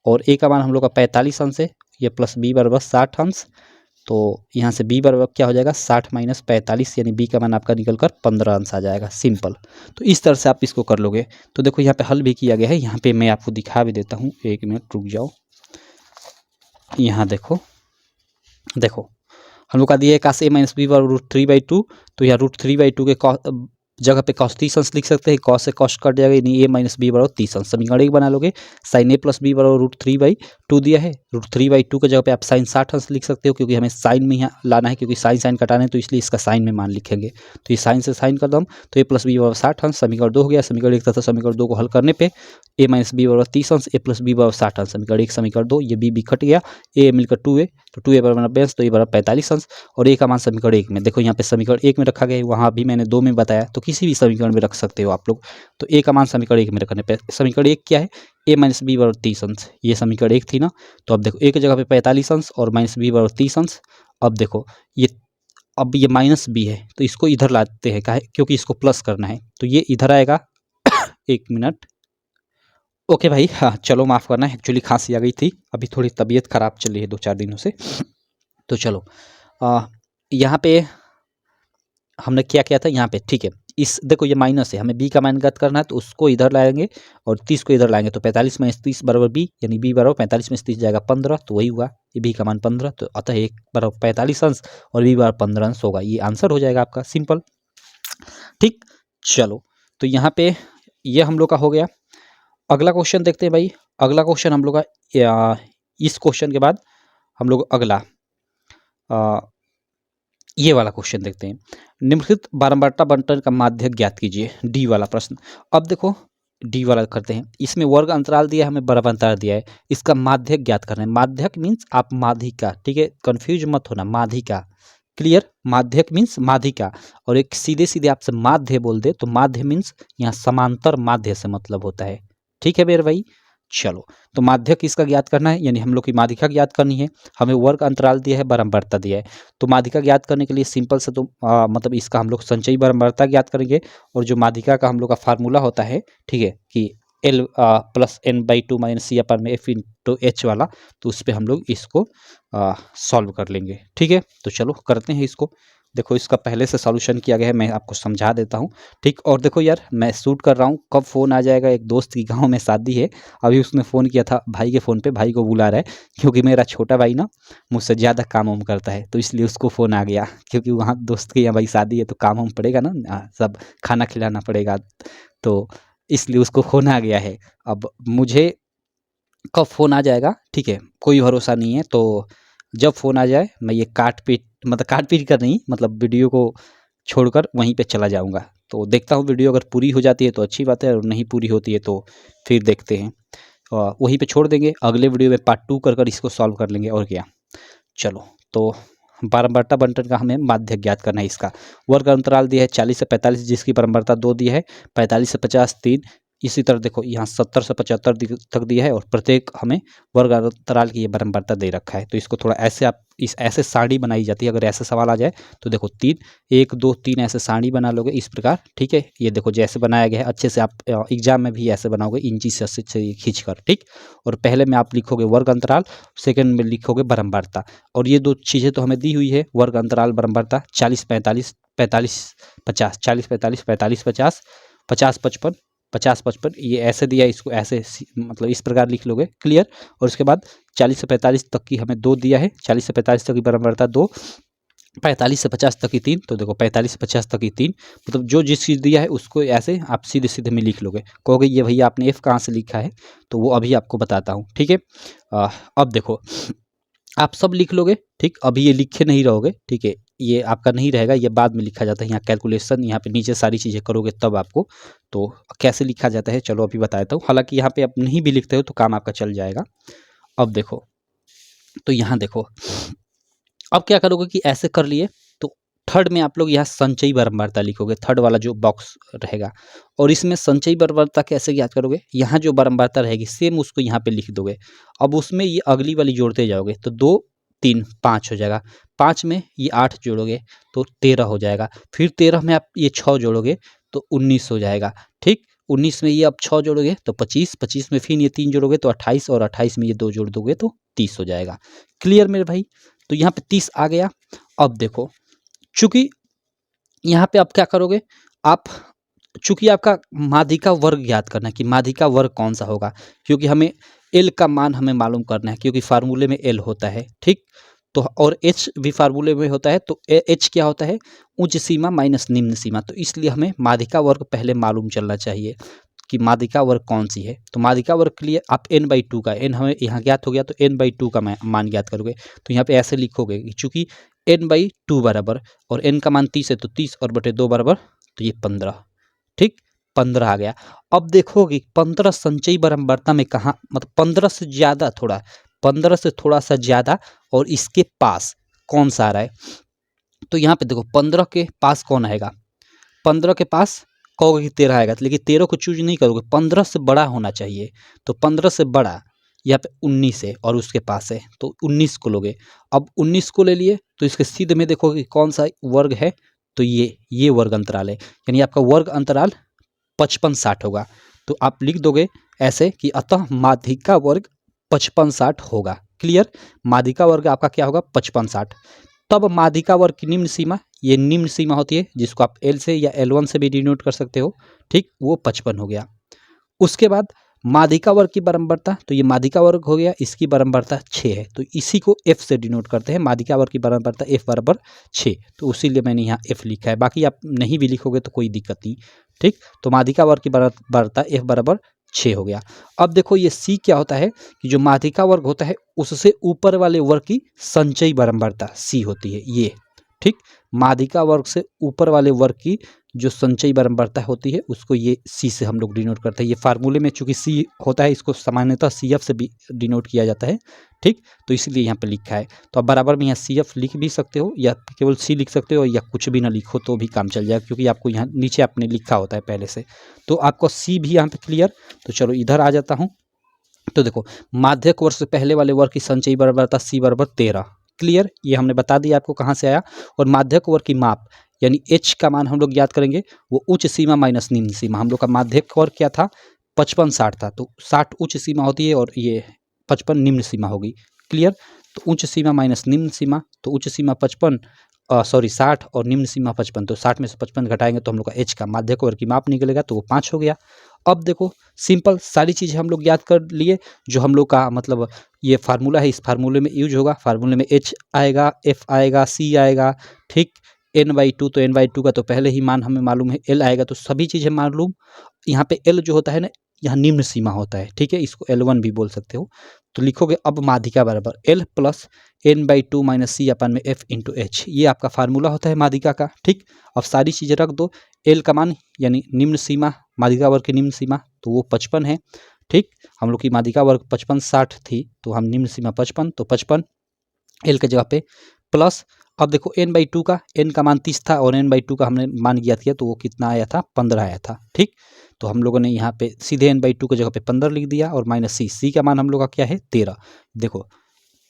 और a का मान हम लोग का 45 अंश है, ये प्लस बी बराबर 60 अंश, तो यहाँ से b बराबर क्या हो जाएगा, 60 माइनस 45, यानी b का मान आपका निकल कर 15 अंश आ जाएगा। सिंपल, तो इस तरह से आप इसको कर लोगे। तो देखो यहाँ पे हल भी किया गया है, यहाँ पे मैं आपको दिखा भी देता हूँ, 1 मिनट रुक जाओ। यहाँ देखो देखो हम लोग का दिया है cos a माइनस बी बराबर √3/2, तो यहाँ √3/2 के जगह पे cos 30 अंश लिख सकते हैं, cos से cos कट जाएगा, यानी a माइनस बी बराबर 30 अंश। समीकरण 1 बना लोगे। sin a प्लस बी बराबर √3/2 दिया है, √3/2 की जगह पे आप sin 60 अंश लिख सकते हो, क्योंकि हमें साइन में यहाँ लाना है, क्योंकि साइन कटाना है, तो इसलिए इसका साइन में मान लिखेंगे। तो ये साइन से साइन कर दो हम, तो a प्लस बी बराबर 60 अंश। समीकरण 2 हो गया। समीकरण 1 तथा समीकरण 2 को हल करने पे a माइनस बी बराबर 30 अंश, a प्लस बी बराबर 60 अंश। समीकरण 1 समीकरण 2, ये b कट गया, a मिलकर 2a, तो 2a बराबर 90 अंश, तो ये बराबर 45 अंश। और a का मान समीकरण 1 में देखो, यहाँ पे समीकरण 1 में रखा गया है, वहाँ भी मैंने 2 में बताया, तो किसी भी समीकरण में रख सकते हो आप लोग। तो a का मान समीकरण 1 में रखने पे समीकरण 1 क्या है, a माइनस बी बराबर 30 अंश, ये समीकरण 1 थी ना। तो अब देखो a की जगह पे 45 अंश और माइनस बी बराबर 30 अंश। अब देखो ये, अब ये माइनस बी है, तो इसको इधर लाते हैं, काहे, क्योंकि इसको प्लस करना है, तो ये इधर आएगा। 1 मिनट, ओके भाई, हाँ चलो माफ़ करना, एक्चुअली खांसी आ गई थी, अभी थोड़ी तबीयत ख़राब चल रही है 2-4 दिनों से। तो चलो यहाँ पे हमने क्या किया था, यहाँ पे ठीक है, इस देखो ये माइनस है, हमें b का मान ज्ञात करना है, तो उसको इधर लाएंगे और 30 को इधर लाएंगे, तो 45 माइनस 30 बराबर b, यानी b बराबर 45 में 30 जाएगा 15, तो वही हुआ, ये b का मान 15, तो अतः 1 बराबर 45 अंश और b बराबर 15 अंश होगा। ये आंसर हो जाएगा आपका, सिंपल। ठीक, चलो तो यहाँ पे ये हम लोग का हो गया। अगला क्वेश्चन देखते हैं भाई। अगला क्वेश्चन हम लोग का, इस क्वेश्चन के बाद हम लोग अगला ये वाला क्वेश्चन देखते हैं। निम्नलिखित बारंबारता बंटन का माध्यक ज्ञात कीजिए, डी वाला प्रश्न। अब देखो डी वाला करते हैं, इसमें वर्ग अंतराल दिया है, हमें बराबर अंतराल दिया है, इसका माध्यक ज्ञात करना है। माध्यक मीन्स आप माध्यिका, ठीक है, कंफ्यूज मत होना, माध्यिका, क्लियर। माध्यक मीन्स माध्यिका, और एक सीधे सीधे आपसे माध्य बोल दे तो माध्य मीन्स यहाँ समांतर माध्य से मतलब होता है, ठीक है मेरे भाई। चलो तो माध्यक इसका ज्ञात करना है, यानी हम लोग की माध्यिका ज्ञात करनी है, हमें वर्ग अंतराल दिया है, बारंबारता दिया है, तो माध्यिका ज्ञात करने के लिए सिंपल से तो मतलब इसका हम लोग संचयी बारंबारता ज्ञात करेंगे, और जो माध्यिका का हम लोग का फार्मूला होता है, ठीक है, कि L प्लस n/2 माइनस सी अपन में एफ इंटू एच वाला, तो उस पर हम लोग इसको सॉल्व कर लेंगे, ठीक है। तो चलो करते हैं इसको। देखो इसका पहले से सॉल्यूशन किया गया है, मैं आपको समझा देता हूँ, ठीक। और देखो यार मैं शूट कर रहा हूँ, कब फ़ोन आ जाएगा, एक दोस्त की गांव में शादी है, अभी उसने फ़ोन किया था भाई के फ़ोन पे, भाई को बुला रहा है, क्योंकि मेरा छोटा भाई ना मुझसे ज़्यादा काम वाम करता है, तो इसलिए उसको फ़ोन आ गया, क्योंकि वहाँ दोस्त के यहाँ भाई शादी है, तो काम वाम पड़ेगा ना, सब खाना खिलाना पड़ेगा, तो इसलिए उसको फ़ोन आ गया है। अब मुझे कब फ़ोन आ जाएगा, ठीक है, कोई भरोसा नहीं है, तो जब फ़ोन आ जाए मैं ये काट पीट कर नहीं, मतलब वीडियो को छोड़कर वहीं पे चला जाऊंगा। तो देखता हूँ वीडियो अगर पूरी हो जाती है तो अच्छी बात है, और नहीं पूरी होती है तो फिर देखते हैं, वहीं पे छोड़ देंगे, अगले वीडियो में पार्ट 2 कर इसको सॉल्व कर लेंगे, और क्या। चलो तो बारंबारता बंटन का हमें माध्यक ज्ञात करना है। इसका वर्ग अंतराल दिया है 40 से 45, जिसकी बारंबारता 2 दिया है, 45 से 50 3, इसी तरह देखो यहाँ 70 से 75 तक दिया है, और प्रत्येक हमें वर्ग अंतराल की ये बारंबारता दे रखा है। तो इसको थोड़ा ऐसे आप ऐसे सारणी बनाई जाती है, अगर ऐसे सवाल आ जाए तो देखो 3 1 2 3 ऐसे सारणी बना लोगे इस प्रकार, ठीक है। ये देखो जैसे बनाया गया है, अच्छे से आप एग्जाम में भी ऐसे बनाओगे, इंची से खींच कर, ठीक। और पहले में आप लिखोगे वर्ग अंतराल, सेकंड में लिखोगे बारंबारता, और ये दो चीज़ें तो हमें दी हुई है, वर्ग अंतराल बारंबारता 40 45 45 50, 40 45 45 50 50 55 50 55, ये ऐसे दिया है, इसको ऐसे मतलब इस प्रकार लिख लोगे, क्लियर। और उसके बाद 40 से 45 तक की हमें 2 दिया है, 40 से 45 तक की बारंबारता 2, 45 से 50 तक की 3, तो देखो 45 से 50 तक की 3, मतलब जो जिस चीज़ दिया है उसको ऐसे आप सीधे सीधे में लिख लोगे। कहोगे ये भैया आपने F कहाँ से लिखा है, तो वो अभी आपको बताता हूँ, ठीक है। अब देखो आप सब लिख लोगे, ठीक, अभी ये लिखे नहीं रहोगे, ठीक है, ये आपका नहीं रहेगा, ये बाद में लिखा जाता है, यहाँ कैलकुलेशन, यहाँ पे नीचे सारी चीज़ें करोगे तब आपको, तो कैसे लिखा जाता है चलो अभी बताता हूँ। हालांकि यहाँ पे आप नहीं भी लिखते हो तो काम आपका चल जाएगा। अब देखो, तो यहाँ देखो, अब क्या करोगे कि ऐसे कर लिए, तो थर्ड में आप लोग यहाँ संचयी बारंबारता लिखोगे, थर्ड वाला जो बॉक्स रहेगा, और इसमें संचयी बारंबारता कैसे याद करोगे, यहाँ जो बारंबारता रहेगी सेम उसको यहाँ पे लिख दोगे। अब उसमें ये अगली वाली जोड़ते जाओगे, तो 2 3 5 हो जाएगा, 5 में ये 8 जोड़ोगे तो 13 हो जाएगा, फिर 13 में आप ये 6 जोड़ोगे तो 19 हो जाएगा, ठीक। 19 में ये आप 6 जोड़ोगे तो 25, 25 में फिर ये 3 जोड़ोगे तो 28, और 28 में ये 2 जोड़ दोगे तो 30 हो जाएगा, क्लियर मेरे भाई। तो यहाँ पे 30 आ गया। अब देखो, चूंकि यहाँ पे आप क्या करोगे, आप चूंकि आपका माध्यिका वर्ग ज्ञात करना है कि माध्यिका वर्ग कौन सा होगा, क्योंकि हमें L का मान हमें मालूम करना है, क्योंकि फार्मूले में L होता है, ठीक। तो और एच भी फार्मूले में होता है, तो एच क्या होता है, उच्च सीमा माइनस निम्न सीमा। तो इसलिए हमें माध्यिका वर्ग पहले मालूम चलना चाहिए कि माध्यिका वर्ग कौन सी है। तो माध्यिका वर्ग के लिए आप n/2 का, n हमें यहाँ ज्ञात हो गया तो n/2 का मान ज्ञात करोगे। तो यहाँ पे ऐसे लिखोगे कि चूंकि n/2 बराबर और n का मान 30 है तो 30 और बटे 2 बराबर, तो ये 15, ठीक 15 आ गया। अब देखोगे 15 संचयी बारंबारता में कहाँ, मतलब 15 से ज़्यादा, थोड़ा 15 से थोड़ा सा ज़्यादा और इसके पास कौन सा आ रहा है। तो यहाँ पे देखो 15 के पास कौन आएगा, 15 के पास कहोगे कि 13 आएगा, लेकिन 13 को चूज नहीं करोगे, 15 से बड़ा होना चाहिए। तो 15 से बड़ा यहाँ पे 19 है और उसके पास है तो 19 को लोगे। अब 19 को ले लिए तो इसके सीधे में देखोगे कि कौन सा वर्ग है, तो ये वर्ग अंतराल है, यानी आपका वर्ग अंतराल 55-60 होगा। तो आप लिख दोगे ऐसे कि अतः माध्यिका वर्ग 55-60 होगा। क्लियर, माध्यिका वर्ग आपका क्या होगा, 55-60। तब माध्यिका वर्ग की निम्न सीमा, ये निम्न सीमा होती है जिसको आप L से या L1 से भी डिनोट कर सकते हो, ठीक, वो 55 हो गया। उसके बाद माध्यिका वर्ग की बारंबारता, तो ये माध्यिका वर्ग हो गया, इसकी बारंबारता 6 है, तो इसी को F से डिनोट करते हैं। माध्यिका वर्ग की बारंबारता F बराबर 6, तो उसीलिए मैंने यहाँ F लिखा है, बाकी आप नहीं भी लिखोगे तो कोई दिक्कत नहीं, ठीक। तो माध्यिका वर्ग की बारंबारता F बराबर 6 हो गया। अब देखो ये C क्या होता है कि जो माध्यिका वर्ग होता है उससे ऊपर वाले वर्ग की संचयी बारंबारता C होती है, ये ठीक। माध्यिका वर्ग से ऊपर वाले वर्ग की जो संचयी बारंबारता होती है उसको ये C से हम लोग डिनोट करते हैं। ये फार्मूले में चूंकि C होता है, इसको सामान्यतः CF से भी डिनोट किया जाता है, ठीक। तो इसलिए यहाँ पे लिखा है। तो आप बराबर में यहाँ CF लिख भी सकते हो या केवल C लिख सकते हो, या कुछ भी ना लिखो तो भी काम चल जाएगा, क्योंकि आपको यहाँ नीचे आपने लिखा होता है पहले से। तो आपको C भी यहाँ पे क्लियर। तो चलो इधर आ जाता हूँ। तो देखो माध्यक वर्ग से पहले वाले वर्ग की संचयी बारंबारता C बराबर 13, क्लियर, ये हमने बता दिया आपको कहाँ से आया। और माध्यक वर्ग की माप यानी H का मान हम लोग याद करेंगे, वो उच्च सीमा माइनस निम्न सीमा। हम लोग का माध्यक वर्ग क्या था, 55-60 था, तो 60 उच्च सीमा होती है और ये 55 निम्न सीमा होगी, क्लियर। तो उच्च सीमा माइनस निम्न सीमा, तो उच्च सीमा 60 और निम्न सीमा 55, तो 60 में से 55 घटाएंगे तो हम लोग का H का माध्यक वर्ग की माप निकलेगा, तो वो 5 हो गया। अब देखो सिंपल सारी चीज़ें हम लोग याद कर लिए, जो हम लोग का मतलब ये फार्मूला है, इस फार्मूले में यूज होगा। फार्मूले में H आएगा, F आएगा, C आएगा, ठीक। n/2, तो n/2 का तो पहले ही मान हमें मालूम है, L आएगा, तो सभी चीज़ें मालूम। यहाँ पे L जो होता है ना, यहाँ निम्न सीमा होता है, ठीक है, इसको L1 भी बोल सकते हो। तो लिखोगे अब माध्यिका बराबर L plus n/2 minus C अपन में F इंटू H, ये आपका फार्मूला होता है माध्यिका का, ठीक। अब सारी चीज़ें रख दो। L का मान यानी निम्न सीमा, माध्यिका वर्ग की निम्न सीमा, तो वो 55 है, ठीक। हम लोग की माध्यिका वर्ग 55-60 थी, तो हम निम्न सीमा 55, तो 55 L के जगह पे प्लस। अब देखो n/2 का, n का मान 30 था और n/2 का हमने मान ज्ञात किया, तो वो कितना आया था, 15 आया था, ठीक। तो हम लोगों ने यहाँ पे सीधे n/2 की जगह पे 15 लिख दिया और माइनस C का मान हम लोग का क्या है, 13। देखो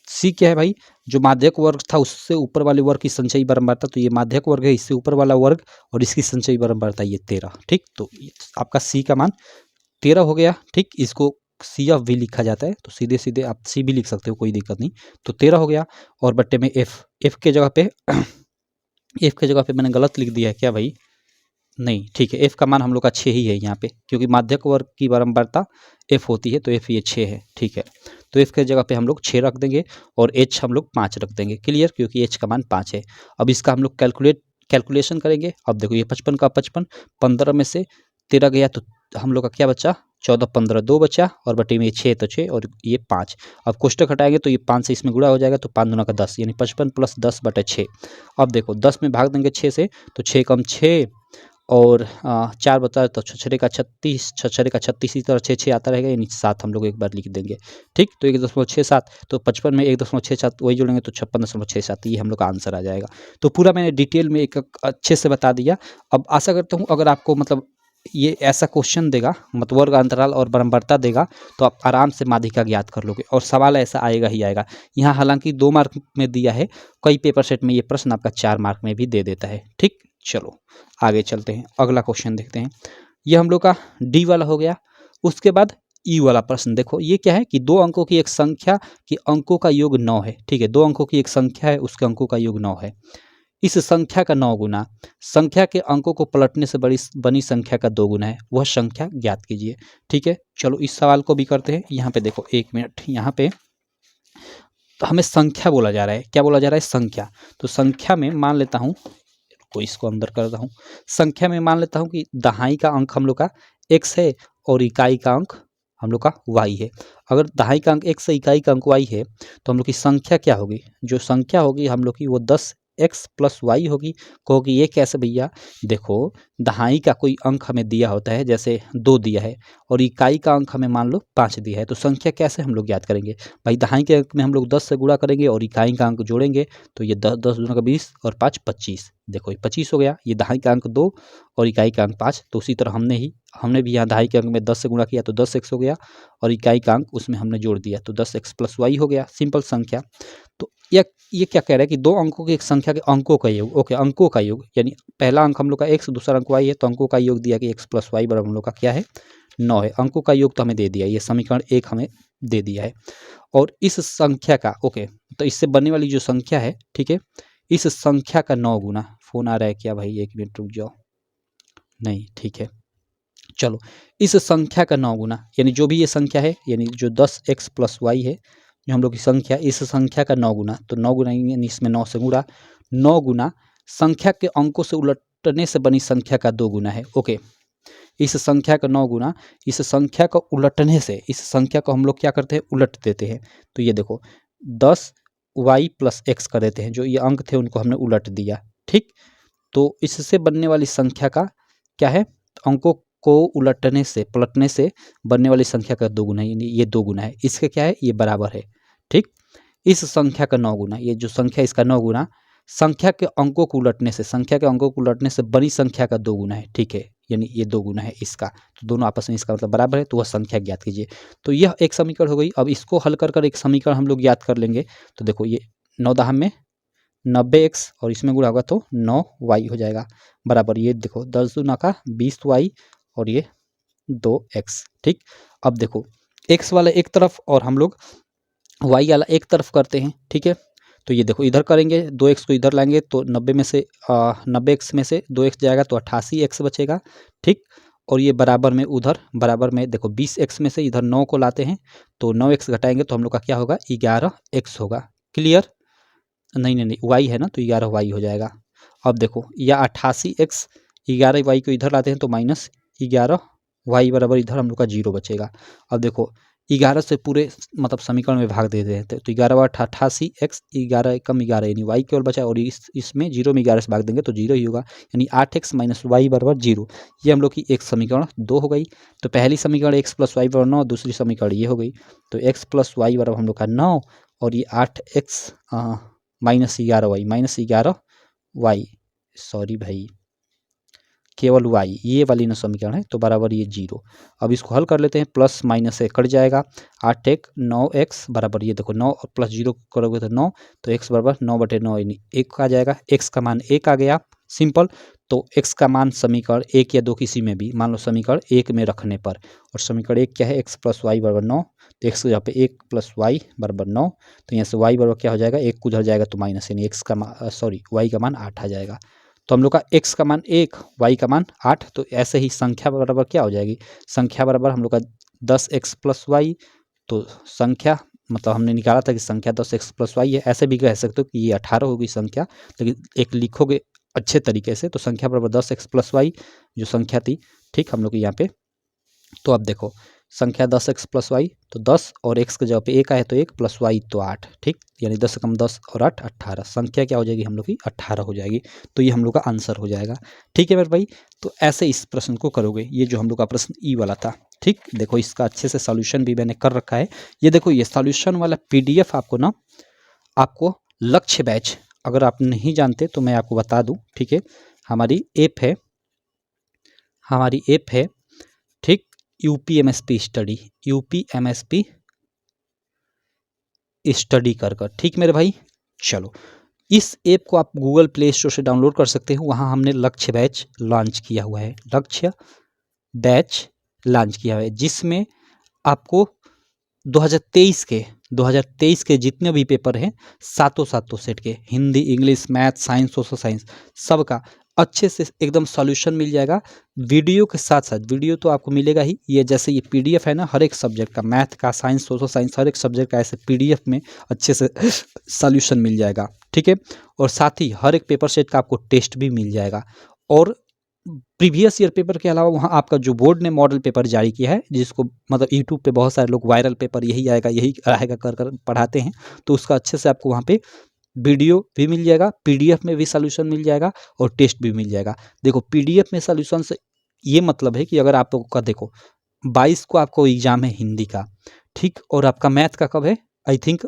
C क्या है भाई, जो माध्यक वर्ग था उससे ऊपर वाले वर्ग की संचयी बारंबारता, तो ये माध्यक वर्ग है, इससे ऊपर वाला वर्ग और इसकी संचयी बारंबारता ये 13, ठीक। तो आपका C का मान 13 हो गया, ठीक। इसको CF भी लिखा जाता है, तो सीधे सीधे आप C भी लिख सकते हो, कोई दिक्कत नहीं। तो 13 हो गया और बट्टे में F के जगह पे F के जगह पे मैंने गलत लिख दिया है क्या भाई, नहीं, ठीक है। F का मान हम लोग का 6 ही है यहाँ पे, क्योंकि माध्यक वर्ग की बारंबारता F होती है, तो F ये 6 है, ठीक है। तो F के जगह पे हम लोग 6 रख देंगे और H हम लोग 5 रख देंगे, क्लियर, क्योंकि H का मान 5 है। अब इसका हम लोग कैलकुलेशन करेंगे। अब देखो ये 55 का 55, 15 में से 13 गया तो हम लोग का क्या बचा, 14, 15 2 बचा और बटे में 6 तो 6 और ये 5। अब कोष्टक हटाएंगे तो ये 5 से इसमें गुणा हो जाएगा, तो 5 दूना का 10, यानी 55 प्लस 10 बटे 6। अब देखो 10 में भाग देंगे 6 से, तो 6 कम 6 और 4 बता, तो 6 का 36, 6 का 36, इसी तरह 6 आता रहेगा, यानी 7 हम लोग एक बार लिख देंगे, ठीक। तो 1.67, तो 55 में 1.67 वही जोड़ेंगे तो 56.67, ये हम लोग का आंसर आ जाएगा। तो पूरा मैंने डिटेल में एक अच्छे से बता दिया। अब आशा करता हूँ अगर आपको मतलब ये ऐसा क्वेश्चन देगा, मतलब वर्ग अंतराल और बारंबारता देगा, तो आप आराम से माध्यिका ज्ञात कर लोगे और सवाल ऐसा आएगा ही आएगा। यहाँ हालांकि 2 मार्क में दिया है, कई पेपर सेट में ये प्रश्न आपका 4 मार्क में भी दे देता है, ठीक। चलो आगे चलते हैं, अगला क्वेश्चन देखते हैं। ये हम लोग का D वाला हो गया। उसके बाद E वाला प्रश्न देखो, ये क्या है कि 2 अंकों की एक संख्या के अंकों का योग 9 है, ठीक है। 2 अंकों की एक संख्या है, उसके अंकों का योग 9 है। इस संख्या का 9 गुना संख्या के अंकों को पलटने से बनी संख्या का 2 गुना है, वह संख्या ज्ञात कीजिए, ठीक है। चलो इस सवाल को भी करते हैं। यहाँ पे देखो 1 मिनट, यहाँ पे तो हमें संख्या बोला जा रहा है, क्या बोला जा रहा है, संख्या। तो संख्या में मान लेता हूँ, को इसको अंदर कर रहा हूँ, संख्या में मान लेता हूँ कि दहाई का अंक हम लोग का x है और इकाई का अंक हम लोग का y है। अगर दहाई का अंक x है, इकाई का अंक y है, तो हम लोग की संख्या क्या होगी, जो संख्या होगी हम लोग की वो 10x प्लस वाई होगी। कहोगे ये कैसे भैया, देखो दहाई का कोई अंक हमें दिया होता है, जैसे 2 दिया है और इकाई का अंक हमें मान लो 5 दिया है, तो संख्या कैसे हम लोग याद करेंगे भाई, दहाई के अंक में हम लोग 10 से गुणा करेंगे और इकाई का अंक जोड़ेंगे, तो ये 10 10 दूना का 20 और 5 25, देखो ये 25 हो गया। ये दहाई का अंक 2 और इकाई का अंक 5, तो उसी तरह हमने भी यहाँ दहाई के अंक में 10 से गुणा किया तो 10x हो गया और इकाई का अंक उसमें हमने जोड़ दिया तो 10x प्लस वाई हो गया, सिंपल संख्या। तो ये क्या कह रहा है कि दो अंकों की एक संख्या के अंकों का योग, ओके अंकों का योग, यानी पहला अंक हम लोग का x, दूसरा अंक y है, तो अंकों का योग दिया कि x प्लस वाई बराबर हम लोग का क्या है 9 है। अंकों का योग तो हमें दे दिया, ये समीकरण 1 हमें दे दिया है। और इस संख्या का, ओके तो इससे बनने वाली जो संख्या है, ठीक है, इस संख्या का 9 गुना, फोन आ रहा है क्या भाई, 1 मिनट रुक जाओ, नहीं ठीक है चलो, इस संख्या का 9 गुना, यानी जो भी ये संख्या है, यानी जो 10x प्लस वाई है जो हम लोग की संख्या, इस संख्या का 9 गुना, तो 9 गुना यानी इसमें 9 से गुणा, 9 गुना संख्या के अंकों से उलटने से बनी संख्या का 2 गुना है। ओके, इस संख्या का 9 गुना, इस संख्या को उलटने से, इस संख्या को हम लोग क्या करते हैं, उलट देते हैं। तो ये देखो 10y प्लस एक्स कर देते हैं, जो ये अंक थे उनको हमने उलट दिया, ठीक। तो इससे बनने वाली संख्या का क्या है, अंकों को उलटने से, पलटने से बनने वाली संख्या का 2 गुना, यानी ये 2 गुना है, इसके क्या है, ये बराबर है, ठीक। इस संख्या का 9 गुना, ये जो संख्या इसका 9 गुना संख्या के अंकों को उलटने से, संख्या के अंकों को उलटने से बड़ी संख्या का 2 गुना है, ठीक है, यानी ये 2 गुना है इसका, तो दोनों आपस में इसका मतलब बराबर है, तो वह संख्या ज्ञात कीजिए। तो यह एक समीकरण हो गई। अब इसको हल कर एक समीकरण हम लोग ज्ञात कर लेंगे। तो देखो ये 9 दहम में 90x और इसमें गुणा होगा तो 9y हो जाएगा, बराबर ये देखो 10 दूना का 20y और ये 2x, ठीक। अब देखो x वाला एक तरफ और हम लोग y वाला एक तरफ करते हैं, ठीक है। तो ये देखो इधर करेंगे, 2x को इधर लाएंगे तो 90 में से 90x में से 2x जाएगा तो 88x बचेगा, ठीक। और ये बराबर में उधर, बराबर में देखो 20x में से इधर 9 को लाते हैं तो 9x घटाएंगे तो हम लोग का क्या होगा, 11x होगा, क्लियर। नहीं y है ना, तो 11y हो जाएगा। अब देखो या 88x, 11y को इधर लाते हैं तो माइनस 11y बराबर इधर हम लोग का 0 बचेगा। अब देखो 11 से पूरे मतलब समीकरण में भाग दे देते हैं तो 11 88x, 11 कम 11 यानी y केवल बचा, और इसमें 0 में 11 से भाग देंगे तो 0 ही होगा, यानी 8x माइनस वाई बराबर 0। ये हम लोग की एक समीकरण 2 हो गई। तो पहली समीकरण x प्लस वाई बराबर 9, दूसरी समीकरण ये हो गई। तो x प्लस वाई बराबर हम लोग का 9 और ये 8x minus 11y, minus 11y, sorry भाई केवल y, ये वाली ना समीकरण है, तो बराबर ये 0। अब इसको हल कर लेते हैं, प्लस माइनस से कट जाएगा, 8x 9x बराबर ये देखो 9 और प्लस 0 करोगे तो 9, तो x बराबर 9/9 यानी 1 आ जाएगा, x का मान 1 आ गया, सिंपल। तो x का मान समीकरण 1 या 2 किसी में भी मान लो समीकरण 1 में रखने पर, और समीकरण 1 क्या है, x प्लस वाई बराबर 9, तो x यहाँ पे 1 प्लस वाई बराबर 9, तो यहाँ से y बराबर क्या हो जाएगा, 1 को उधर जाएगा तो माइनस, यानी x का मान y का मान 8 आ जाएगा। तो हम लोग का x का मान 1, y का मान 8, तो ऐसे ही संख्या बराबर क्या हो जाएगी, संख्या बराबर हम लोग का 10x प्लस वाई, तो संख्या मतलब हमने निकाला था कि संख्या 10x प्लस वाई है, ऐसे भी कह सकते हो कि ये 18 होगी संख्या, लेकिन एक लिखोगे अच्छे तरीके से तो संख्या बराबर 10x प्लस वाई जो संख्या थी, ठीक हम लोग की यहाँ पे। तो अब देखो संख्या 10x प्लस वाई, तो 10 और x के जगह पे 1 आए तो 1 प्लस वाई तो 8, ठीक, यानी 10 कम 10 और 8 18, संख्या क्या हो जाएगी हम लोग की 18 हो जाएगी। तो ये हम लोग का आंसर हो जाएगा, ठीक है मेरे भाई। तो ऐसे इस प्रश्न को करोगे, ये जो हम लोग का प्रश्न ई वाला था, ठीक। देखो इसका अच्छे से सॉल्यूशन भी मैंने कर रखा है, ये देखो ये सॉल्यूशन वाला PDF आपको ना, आपको लक्ष्य बैच, अगर आप नहीं जानते तो मैं आपको बता दूं, ठीक है, हमारी ऐप है, हमारी ऐप है, ठीक, UPMSP स्टडी, UPMSP स्टडी कर, ठीक मेरे भाई। चलो इस ऐप को आप गूगल प्ले स्टोर से डाउनलोड कर सकते हो, वहाँ हमने लक्ष्य बैच लॉन्च किया हुआ है, लक्ष्य बैच लॉन्च किया हुआ है, जिसमें आपको 2023 के जितने भी पेपर हैं, सातों सेट के, Hindi, English, math, science, social science, सबका अच्छे से एकदम सॉल्यूशन मिल जाएगा वीडियो के साथ साथ। वीडियो तो आपको मिलेगा ही, ये जैसे ये पीडीएफ है ना, हर एक सब्जेक्ट का, मैथ का, साइंस, सोशल साइंस, हर एक सब्जेक्ट का ऐसे पीडीएफ में अच्छे से सॉल्यूशन मिल जाएगा, ठीक है। और साथ ही हर एक पेपर सेट का आपको टेस्ट भी मिल जाएगा। और प्रीवियस ईयर पेपर के अलावा वहाँ आपका जो बोर्ड ने मॉडल पेपर जारी किया है, जिसको मतलब यूट्यूब पे बहुत सारे लोग वायरल पेपर यही आएगा यही आएगा कर कर पढ़ाते हैं, तो उसका अच्छे से आपको वहाँ पे वीडियो भी मिल जाएगा, पीडीएफ में भी सॉल्यूशन मिल जाएगा और टेस्ट भी मिल जाएगा। देखो पीडीएफ में सॉल्यूशन से ये मतलब है कि अगर आप लोगों का देखो 22 को आपको एग्जाम है हिंदी का, ठीक, और आपका मैथ का कब है, आई थिंक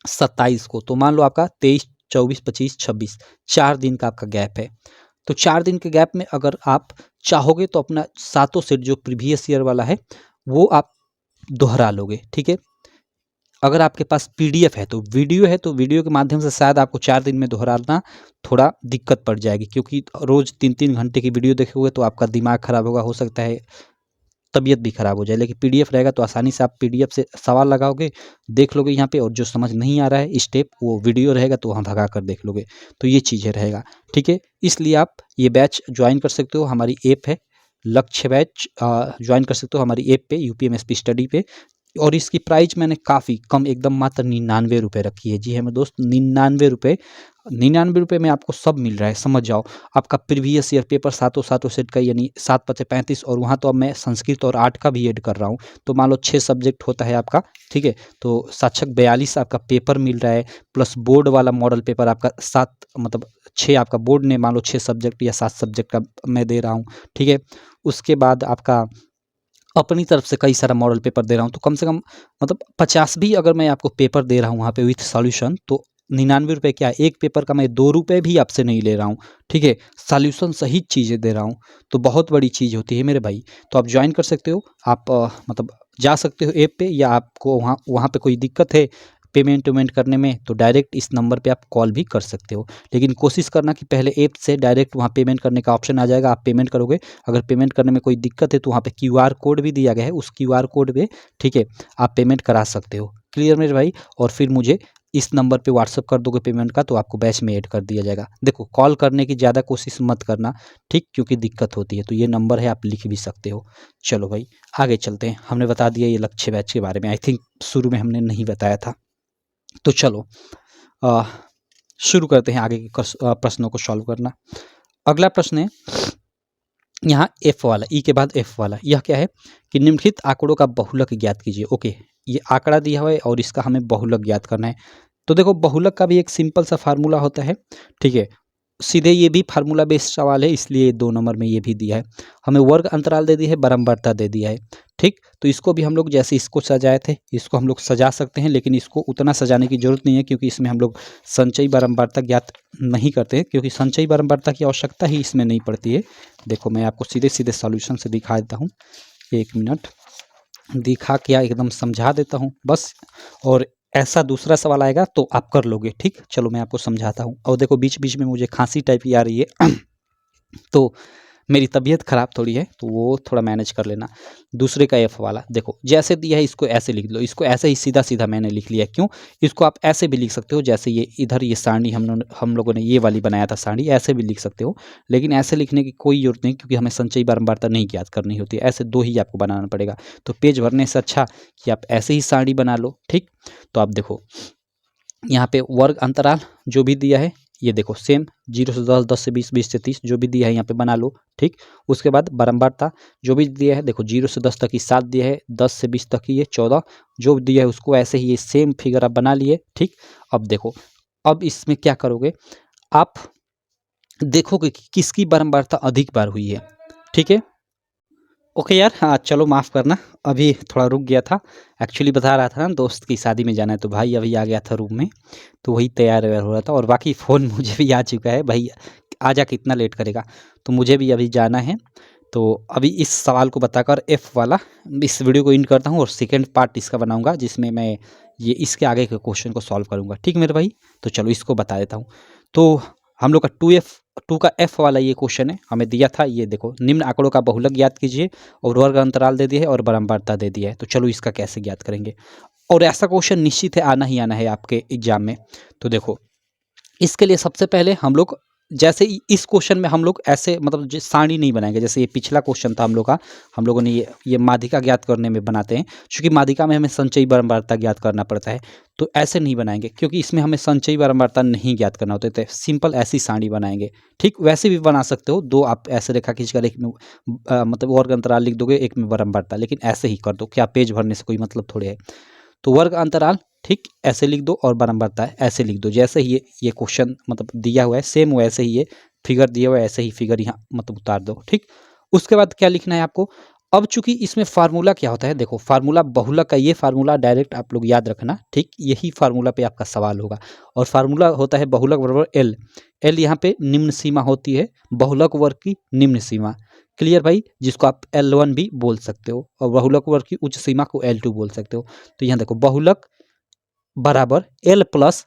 27 को, तो मान लो आपका 23, 24, 25, 26 4 दिन का आपका गैप है। तो 4 दिन के गैप में अगर आप चाहोगे तो अपना सातों सेट जो प्रीवियस ईयर वाला है वो आप दोहरा लोगे, ठीक है। अगर आपके पास पीडीएफ है, तो वीडियो है, तो वीडियो के माध्यम से शायद आपको 4 दिन में दोहराना थोड़ा दिक्कत पड़ जाएगी, क्योंकि रोज़ 3-3 घंटे की वीडियो देखोगे तो आपका दिमाग खराब होगा, हो सकता है तबीयत भी खराब हो जाए। लेकिन पीडीएफ रहेगा तो आसानी से आप पीडीएफ से सवाल लगाओगे, देख लोगे यहाँ पे, और जो समझ नहीं आ रहा है स्टेप, वो वीडियो रहेगा तो वहाँ भगा कर देख लोगे। तो ये चीज़ें रहेगा, ठीक है। इसलिए आप ये बैच ज्वाइन कर सकते हो, हमारी ऐप है लक्ष्य बैच, ज्वाइन कर सकते हो हमारी ऐप पे, यूपीएमएसपी स्टडी पे। और इसकी प्राइस मैंने काफ़ी कम, एकदम मात्र 99 रुपये रखी है। जी है मेरे दोस्त, 99 रुपये, 99 रुपये में आपको सब मिल रहा है, समझ जाओ। आपका प्रीवियस ईयर पेपर सातों सेट का, यानी 7×5 = 35, और वहाँ तो अब मैं संस्कृत और आर्ट का भी ऐड कर रहा हूँ, तो मान लो 6 सब्जेक्ट होता है आपका, ठीक है। तो 7×6 = 42 आपका पेपर मिल रहा है, प्लस बोर्ड वाला मॉडल पेपर आपका 7, मतलब 6 आपका बोर्ड ने मान लो 6 सब्जेक्ट या 7 सब्जेक्ट का मैं दे रहा हूँ, ठीक है। उसके बाद आपका अपनी तरफ से कई सारा मॉडल पेपर दे रहा हूँ, तो कम से कम मतलब 50 भी अगर मैं आपको पेपर दे रहा हूँ वहाँ पे विथ सॉल्यूशन, तो 99 रुपये क्या, एक पेपर का मैं 2 रुपये भी आपसे नहीं ले रहा हूँ, ठीक है। सॉल्यूशन सहित चीज़ें दे रहा हूँ, तो बहुत बड़ी चीज़ होती है मेरे भाई। तो आप ज्वाइन कर सकते हो, आप मतलब जा सकते हो ऐप पे, या आपको वहाँ वहाँ पे कोई दिक्कत है पेमेंट वेमेंट करने में, तो डायरेक्ट इस नंबर पे आप कॉल भी कर सकते हो। लेकिन कोशिश करना कि पहले ऐप से डायरेक्ट वहाँ पेमेंट करने का ऑप्शन आ जाएगा, आप पेमेंट करोगे। अगर पेमेंट करने में कोई दिक्कत है तो वहाँ पे क्यूआर कोड भी दिया गया है, उस क्यूआर कोड पे, ठीक है, आप पेमेंट करा सकते हो। क्लियर मेरे भाई? और फिर मुझे इस नंबर पे व्हाट्सअप कर दोगे पेमेंट का, तो आपको बैच में ऐड कर दिया जाएगा। देखो कॉल करने की ज़्यादा कोशिश मत करना, ठीक, क्योंकि दिक्कत होती है। तो ये नंबर है, आप लिख भी सकते हो। चलो भाई आगे चलते हैं। हमने बता दिया ये लक्ष्य बैच के बारे में, आई थिंक शुरू में हमने नहीं बताया था। तो चलो शुरू करते हैं आगे के प्रश्नों को सॉल्व करना। अगला प्रश्न है यहाँ एफ वाला, ई के बाद एफ वाला। यह क्या है कि निम्नलिखित आंकड़ों का बहुलक ज्ञात कीजिए। ओके, ये आंकड़ा दिया हुआ है और इसका हमें बहुलक ज्ञात करना है। तो देखो बहुलक का भी एक सिंपल सा फार्मूला होता है, ठीक है। सीधे ये भी फार्मूला बेस्ड सवाल है, इसलिए 2 नंबर में ये भी दिया है। हमें वर्ग अंतराल दे दी है, बारंबारता दे दिया है, ठीक। तो इसको भी हम लोग जैसे इसको सजाए थे, इसको हम लोग सजा सकते हैं, लेकिन इसको उतना सजाने की जरूरत नहीं है, क्योंकि इसमें हम लोग संचयी बारंबारता ज्ञात नहीं करते हैं, क्योंकि संचयी बारंबारता की आवश्यकता ही इसमें नहीं पड़ती है। देखो मैं आपको सीधे सीधे सॉल्यूशन से दिखा देता हूँ, 1 मिनट दिखा के एकदम समझा देता हूँ बस। और ऐसा दूसरा सवाल आएगा तो आप कर लोगे, ठीक। चलो मैं आपको समझाता हूँ। और देखो बीच बीच में मुझे खांसी टाइप की आ रही है तो मेरी तबीयत ख़राब थोड़ी है, तो वो थोड़ा मैनेज कर लेना। दूसरे का एफ वाला देखो जैसे दिया है, इसको ऐसे लिख लो, इसको ऐसे ही सीधा सीधा मैंने लिख लिया। क्यों? इसको आप ऐसे भी लिख सकते हो, जैसे ये इधर ये सारणी हम लोगों ने ये वाली बनाया था सारणी, ऐसे भी लिख सकते हो। लेकिन ऐसे लिखने की कोई जरूरत नहीं, क्योंकि हमें संचयी बारंबारता नहीं ज्ञात करनी होती है। ऐसे 2 ही आपको बनाना पड़ेगा। तो पेज भरने से अच्छा कि आप ऐसे ही सारणी बना लो, ठीक। तो आप देखो यहाँ पे वर्ग अंतराल जो भी दिया है, ये देखो सेम 0 से 10, 10 से 20, 20 से 30 जो भी दिया है यहाँ पे बना लो, ठीक। उसके बाद बारंबारता जो भी दिया है, देखो 0 से 10 तक की 7 दिया है, 10 से 20 तक की ये 14 जो दिया है, उसको ऐसे ही ये सेम फिगर आप बना लिए, ठीक। अब देखो, अब इसमें क्या करोगे आप, देखोगे कि किसकी बारंबारता अधिक बार हुई है, ठीक है। ओके यार, हाँ चलो माफ़ करना, अभी थोड़ा रुक गया था। एक्चुअली बता रहा था ना दोस्त की शादी में जाना है, तो भाई अभी आ गया था रूम में, तो वही तैयार व्यार हो रहा था। और बाकी फ़ोन मुझे भी आ चुका है, भाई आजा कितना लेट करेगा, तो मुझे भी अभी जाना है। तो अभी इस सवाल को बताकर एफ़ वाला इस वीडियो को एंड करता हूँ, और सेकेंड पार्ट इसका बनाऊँगा, जिसमें मैं ये इसके आगे के क्वेश्चन को सॉल्व करूँगा, ठीक मेरे भाई। तो चलो इसको बता देता हूँ। तो हम लोग का 2 का एफ वाला ये क्वेश्चन है, हमें दिया था, ये देखो निम्न आंकड़ों का बहुलक ज्ञात कीजिए, और वर्ग अंतराल दे दिया है और बारंबारता दे दिया है। तो चलो इसका कैसे ज्ञात करेंगे, और ऐसा क्वेश्चन निश्चित है आना ही आना है आपके एग्जाम में। तो देखो इसके लिए सबसे पहले हम लोग जैसे इस क्वेश्चन में हम लोग ऐसे मतलब सारणी नहीं बनाएंगे, जैसे ये पिछला क्वेश्चन था हम लोग का, हम लोगों ने ये माध्यिका ज्ञात करने में बनाते हैं, क्योंकि माध्यिका में हमें संचयी बारंबारता ज्ञात करना पड़ता है, तो ऐसे नहीं बनाएंगे क्योंकि इसमें हमें संचयी बारंबारता नहीं ज्ञात करना होता है, तो सिंपल ऐसी सारणी बनाएंगे। ठीक, वैसे भी बना सकते हो, दो आप ऐसे रेखा खींचकर एक में मतलब वर्ग अंतराल लिख दोगे, एक में बारंबारता, लेकिन ऐसे ही कर दो, क्या पेज भरने से कोई मतलब थोड़े है। तो वर्ग अंतराल ठीक ऐसे लिख दो और बारंबारता है ऐसे लिख दो, जैसे ही ये क्वेश्चन मतलब दिया हुआ है सेम वैसे ही ये फिगर दिया हुआ है ऐसे ही फिगर यहाँ मतलब उतार दो। ठीक, उसके बाद क्या लिखना है आपको, अब चूंकि इसमें फार्मूला क्या होता है, देखो फार्मूला बहुलक का, ये फार्मूला डायरेक्ट आप लोग याद रखना। ठीक, यही फार्मूला पे आपका सवाल होगा, और फार्मूला होता है बहुलक बराबर एल। एल यहाँ पे निम्न सीमा होती है, बहुलक वर्ग की निम्न सीमा। क्लियर भाई, जिसको आप L1 भी बोल सकते हो, और बहुलक वर्ग की उच्च सीमा को L2 बोल सकते हो। तो यहाँ देखो बहुलक बराबर L plus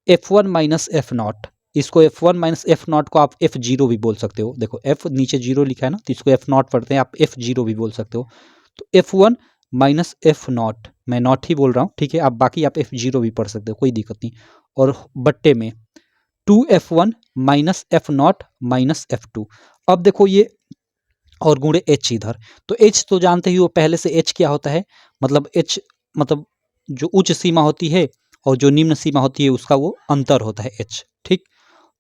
F1 minus F not, इसको F1 माइनस एफ नॉट को आप F0 भी बोल सकते हो। देखो F नीचे 0 लिखा है ना, तो इसको एफ नॉट पढ़ते हैं, आप F0 भी बोल सकते हो। तो F1 माइनस एफ नॉट, मैं नॉट ही बोल रहा हूँ, ठीक है, आप बाकी आप F0 भी पढ़ सकते हो, कोई दिक्कत नहीं। और बट्टे में 2F1 minus F not minus F2। अब देखो ये और गुणे H इधर, तो H तो जानते ही हो पहले से, H क्या होता है, मतलब H मतलब जो उच्च सीमा होती है और जो निम्न सीमा होती है उसका वो अंतर होता है H। ठीक,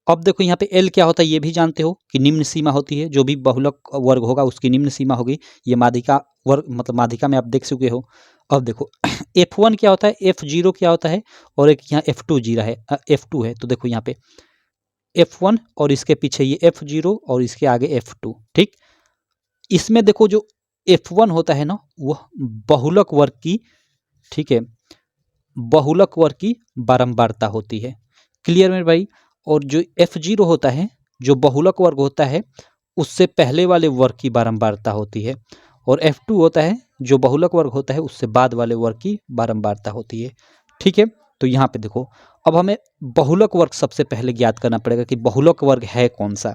अब देखो यहाँ पे L क्या होता है ये भी जानते हो कि निम्न सीमा होती है, जो भी बहुलक वर्ग होगा उसकी निम्न सीमा होगी, ये माध्यिका वर्ग मतलब माध्यिका में आप देख चुके हो। अब देखो F1 क्या होता है, F0 क्या होता है, और एक यहाँ F2 जीरा है, F2 है, तो देखो यहाँ पे F1 और इसके पीछे ये F0 और इसके आगे F2। ठीक, इसमें देखो जो F1 होता है ना वह बहुलक वर्ग की, ठीक है, बहुलक वर्ग की बारंबारता होती है। क्लियर मेरे भाई, और जो F0 होता है जो बहुलक वर्ग होता है उससे पहले वाले वर्ग की बारंबारता होती है, और F2 होता है जो बहुलक वर्ग होता है उससे बाद वाले वर्ग की बारंबारता होती है। ठीक है, तो यहाँ पे देखो अब हमें बहुलक वर्ग सबसे पहले ज्ञात करना पड़ेगा कि बहुलक वर्ग है कौन सा।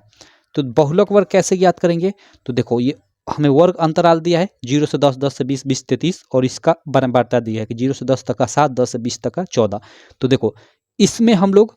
तो बहुलक वर्ग कैसे ज्ञात करेंगे, तो देखो ये हमें वर्ग अंतराल दिया है 0 से 10, 10 से 20, 20 से 33, और इसका बारंबारता दिया है कि 0 से 10 तक का 7, 10 से 20 तक का 14। तो देखो इसमें हम लोग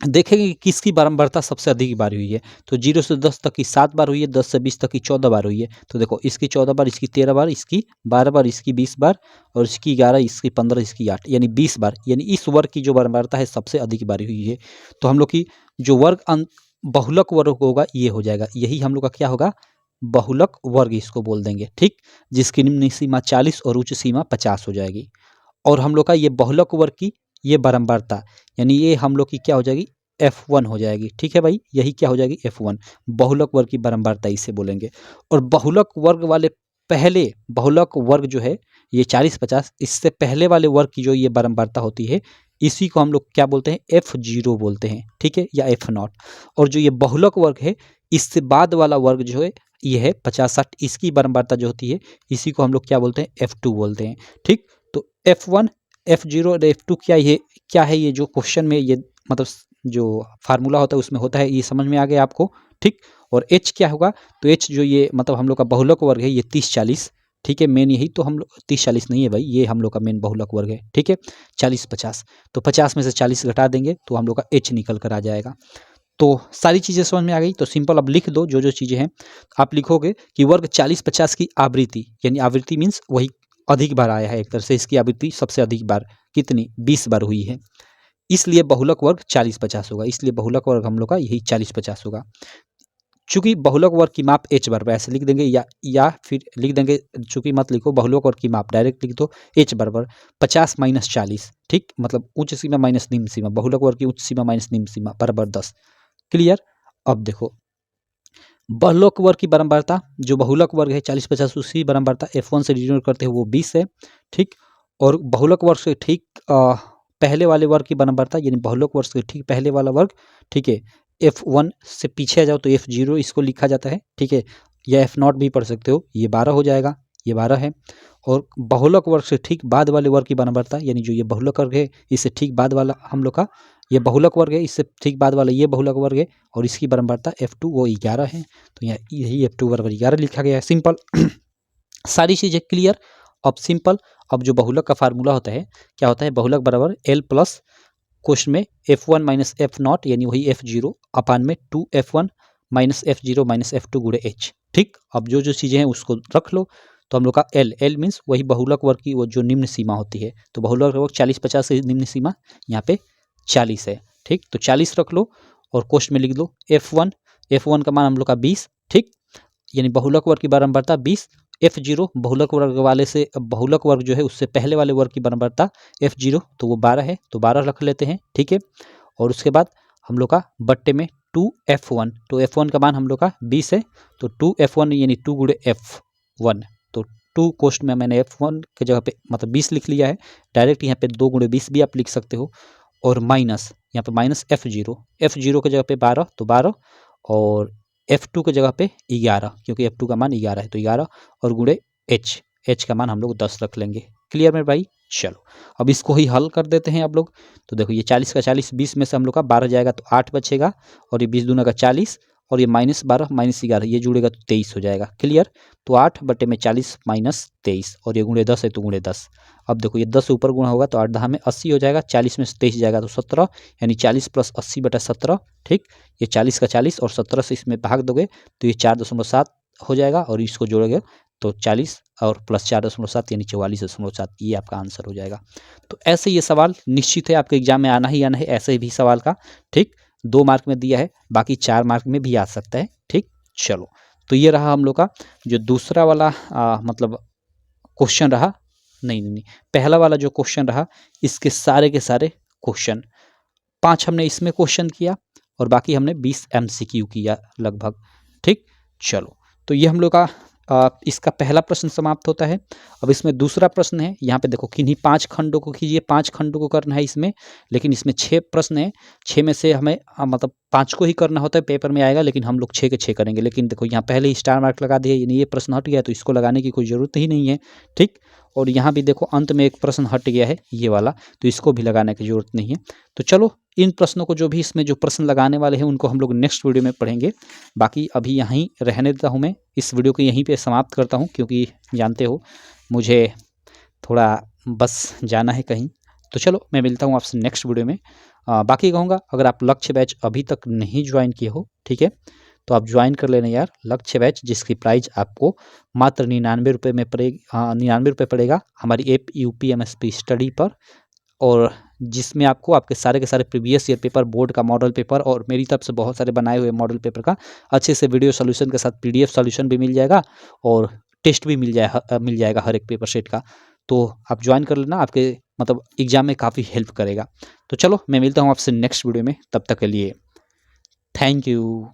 देखेंगे कि किसकी बारंबारता सबसे अधिक बार हुई है, तो 0 से 10 तक की 7 बार हुई है, 10 से 20 तक की 14 बार हुई है। तो देखो इसकी 14 बार, इसकी 13 बार, इसकी 12 बार, इसकी 20 बार, और इसकी 11, इसकी 15, इसकी 8, यानी 20 बार, यानी इस वर्ग की जो बारंबारता है सबसे अधिक बार हुई है। तो हम लोग की जो वर्ग बहुलक वर्ग होगा ये हो जाएगा, यही हम लोग का क्या होगा, बहुलक वर्ग इसको बोल देंगे। ठीक, जिसकी निम्न सीमा 40 और उच्च सीमा 50 हो जाएगी, और हम लोग का ये बहुलक वर्ग की ये बारंबारता यानी ये हम लोग की क्या हो जाएगी, F1 हो जाएगी। ठीक है भाई, यही क्या हो जाएगी, F1, बहुलक वर्ग की बारंबारता इसे बोलेंगे। और बहुलक वर्ग वाले पहले बहुलक वर्ग जो है ये 40 50, इससे पहले वाले वर्ग की जो ये बारंबारता होती है इसी को हम लोग क्या बोलते हैं, F0 बोलते हैं। ठीक है, या F0। और जो ये बहुलक वर्ग है इससे बाद वाला वर्ग जो है ये है 50 60, इसकी बारंबारता जो होती है इसी को हम लोग क्या बोलते हैं, F2 बोलते हैं। ठीक, तो F1 F0 और F2 क्या है ये जो क्वेश्चन में ये मतलब जो फार्मूला होता है उसमें होता है, ये समझ में आ गया आपको। ठीक, और H क्या होगा, तो H जो ये मतलब हम लोग का बहुलक वर्ग है ये 30 40। ठीक है, मेन यही तो हम लोग 30 40 नहीं है भाई, ये हम लोग का मेन बहुलक वर्ग है। ठीक है, 40 50, तो 50 में से 40 घटा देंगे तो हम लोग का H निकल कर आ जाएगा। तो सारी चीज़ें समझ में आ गई, तो सिंपल अब लिख दो जो चीज़ें हैं। आप लिखोगे कि वर्ग 40 50 की आवृत्ति, यानी आवृत्ति मीन्स वही अधिक बार आया है, एक तरह से इसकी आवृत्ति सबसे अधिक बार कितनी 20 बार हुई है, इसलिए बहुलक वर्ग 40 50 होगा, इसलिए बहुलक वर्ग हम लोग का यही 40 50 होगा। चूंकि बहुलक वर्ग की माप H बराबर ऐसे लिख देंगे, या फिर लिख देंगे, चूंकि मत लिखो बहुलक वर्ग की माप डायरेक्ट लिख दो, H बराबर 50 माइनस 40। ठीक, मतलब उच्च सीमा माइनस निम्न सीमा, बहुलक वर्ग की उच्च सीमा माइनस निम्न सीमा बराबर 10। क्लियर, अब देखो बहुलक वर्ग की बारंबारता जो बहुलक वर्ग है 40 50 उसकी बारंबारता F1 से डिनोट करते हैं वो 20 है। ठीक, और बहुलक वर्ग से ठीक पहले वाले वर्ग की बारंबारता यानी बहुलक वर्ग से ठीक पहले वाला वर्ग, ठीक है, F1 से पीछे आ जाओ तो F0 इसको लिखा जाता है। ठीक है, या F0 भी पढ़ सकते हो, ये 12 हो जाएगा, ये 12 है। और बहुलक वर्ग से ठीक बाद वाले वर्ग की बारंबारता यानी जो ये बहुलक वर्ग है इससे ठीक बाद वाला हम लोग का ये बहुलक वर्ग है, इससे ठीक बाद वाला ये बहुलक वर्ग है, और इसकी बारंबारता F2 वो 11 है, तो यहाँ यही F2 बराबर 11 लिखा गया है। सिंपल सारी चीज़ें क्लियर। अब सिंपल, अब जो बहुलक का फार्मूला होता है क्या होता है, बहुलक बराबर L प्लस क्वेश्चन में F1 माइनस एफ नॉट यानी वही F0 अपान में 2F1 minus F0 minus F2 गुणे H। ठीक, अब जो जो चीज़ें हैं उसको रख लो। तो हम लोग का L मीन्स वही बहुलक वर्ग की वो जो निम्न सीमा होती है, तो बहुलक वर्ग 40-50 से निम्न सीमा यहाँ पे 40 है। ठीक, तो 40 रख लो और क्वेश्चन में लिख दो F1 का मान हम लोग का 20। ठीक, यानी बहुलक वर्ग की बारंबारता 20। F0 बहुलक वर्ग वाले से बहुलक वर्ग जो है उससे पहले वाले वर्ग की बारंबारता F0 तो वो 12 है, तो 12 रख लेते हैं। ठीक है, और उसके बाद हम लोग का बट्टे में 2F1, तो F1 का मान हम लोग का 20 है, तो 2F1 यानी 2 गुणे F1, तो 2 क्वेश्चन में मैंने F1 के जगह पे मतलब 20 लिख लिया है। डायरेक्ट यहाँ पे 2 गुणे 20 भी आप लिख सकते हो, और माइनस यहाँ पे माइनस F0 के जगह पे 12 तो 12, और F2 के जगह पे 11 क्योंकि F2 का मान 11 है, तो 11 और गुणे H का मान हम लोग 10 रख लेंगे। क्लियर मेरे भाई? चलो अब इसको ही हल कर देते हैं आप लोग। तो देखो ये 40 का 40, 20 में से हम लोग का 12 जाएगा तो 8 बचेगा, और ये 20 दूना का 40, और ये -12 -11 ये जुड़ेगा तो 23 हो जाएगा। क्लियर? तो 8 बटे में 40 माइनस 23, और ये गुणे 10 है तो गुणे 10। अब देखो ये 10 ऊपर गुणा होगा तो 8 10 में 80 हो जाएगा, 40 में से 23 जाएगा तो 17, यानी 40 प्लस 80 बटा 17। ठीक, ये 40 का 40 और 17 से इसमें भाग दोगे तो ये 4.7 हो जाएगा, और इसको जोड़ोगे तो 40 और प्लस 4.7 यानी 44.7, ये आपका आंसर हो जाएगा। तो ऐसे ये सवाल निश्चित है आपके एग्जाम में आना ही आना है, ऐसे भी सवाल का। ठीक, 2 मार्क में दिया है, बाकी 4 मार्क में भी आ सकता है। ठीक, चलो तो ये रहा हम लोग का जो दूसरा वाला मतलब क्वेश्चन रहा। नहीं, पहला वाला जो क्वेश्चन रहा, इसके सारे के सारे क्वेश्चन 5 हमने इसमें क्वेश्चन किया, और बाकी हमने 20 MCQ किया लगभग। ठीक, चलो तो ये हम लोग का इसका पहला प्रश्न समाप्त होता है। अब इसमें दूसरा प्रश्न है, यहाँ पे देखो किन्हीं 5 खंडों को कीजिए, 5 खंडों को करना है इसमें, लेकिन इसमें 6 प्रश्न है, 6 में से हमें मतलब 5 को ही करना होता है, पेपर में आएगा, लेकिन हम लोग 6 के 6 करेंगे। लेकिन देखो यहाँ पहले ही स्टार मार्क लगा दिया, यानी ये प्रश्न हट गया, तो इसको लगाने की कोई ज़रूरत ही नहीं है। ठीक, और यहाँ भी देखो अंत में एक प्रश्न हट गया है ये वाला, तो इसको भी लगाने की ज़रूरत नहीं है। तो चलो इन प्रश्नों को जो भी इसमें जो प्रश्न लगाने वाले हैं उनको हम लोग नेक्स्ट वीडियो में पढ़ेंगे। बाकी अभी यहीं रहने देता हूँ, मैं इस वीडियो को यहीं पे समाप्त करता हूँ, क्योंकि जानते हो मुझे थोड़ा बस जाना है कहीं। तो चलो मैं मिलता हूँ आपसे नेक्स्ट वीडियो में। बाकी कहूँगा अगर आप लक्ष्य बैच अभी तक नहीं ज्वाइन किए हो, ठीक है, तो आप ज्वाइन कर लेना यार लक्ष्य बैच, जिसकी प्राइस आपको मात्र 99 रुपये में पड़ेगी। 99 रुपये पड़ेगा हमारी ऐप UPMSP स्टडी पर, और जिसमें आपको आपके सारे के सारे प्रीवियस ईयर पेपर, बोर्ड का मॉडल पेपर और मेरी तरफ से बहुत सारे बनाए हुए मॉडल पेपर का अच्छे से वीडियो सॉल्यूशन के साथ PDF सॉल्यूशन भी मिल जाएगा, और टेस्ट भी मिल जाएगा हर एक पेपर सेट का। तो आप ज्वाइन कर लेना, आपके मतलब एग्जाम में काफ़ी हेल्प करेगा। तो चलो मैं मिलता हूँ आपसे नेक्स्ट वीडियो में, तब तक के लिए थैंक यू।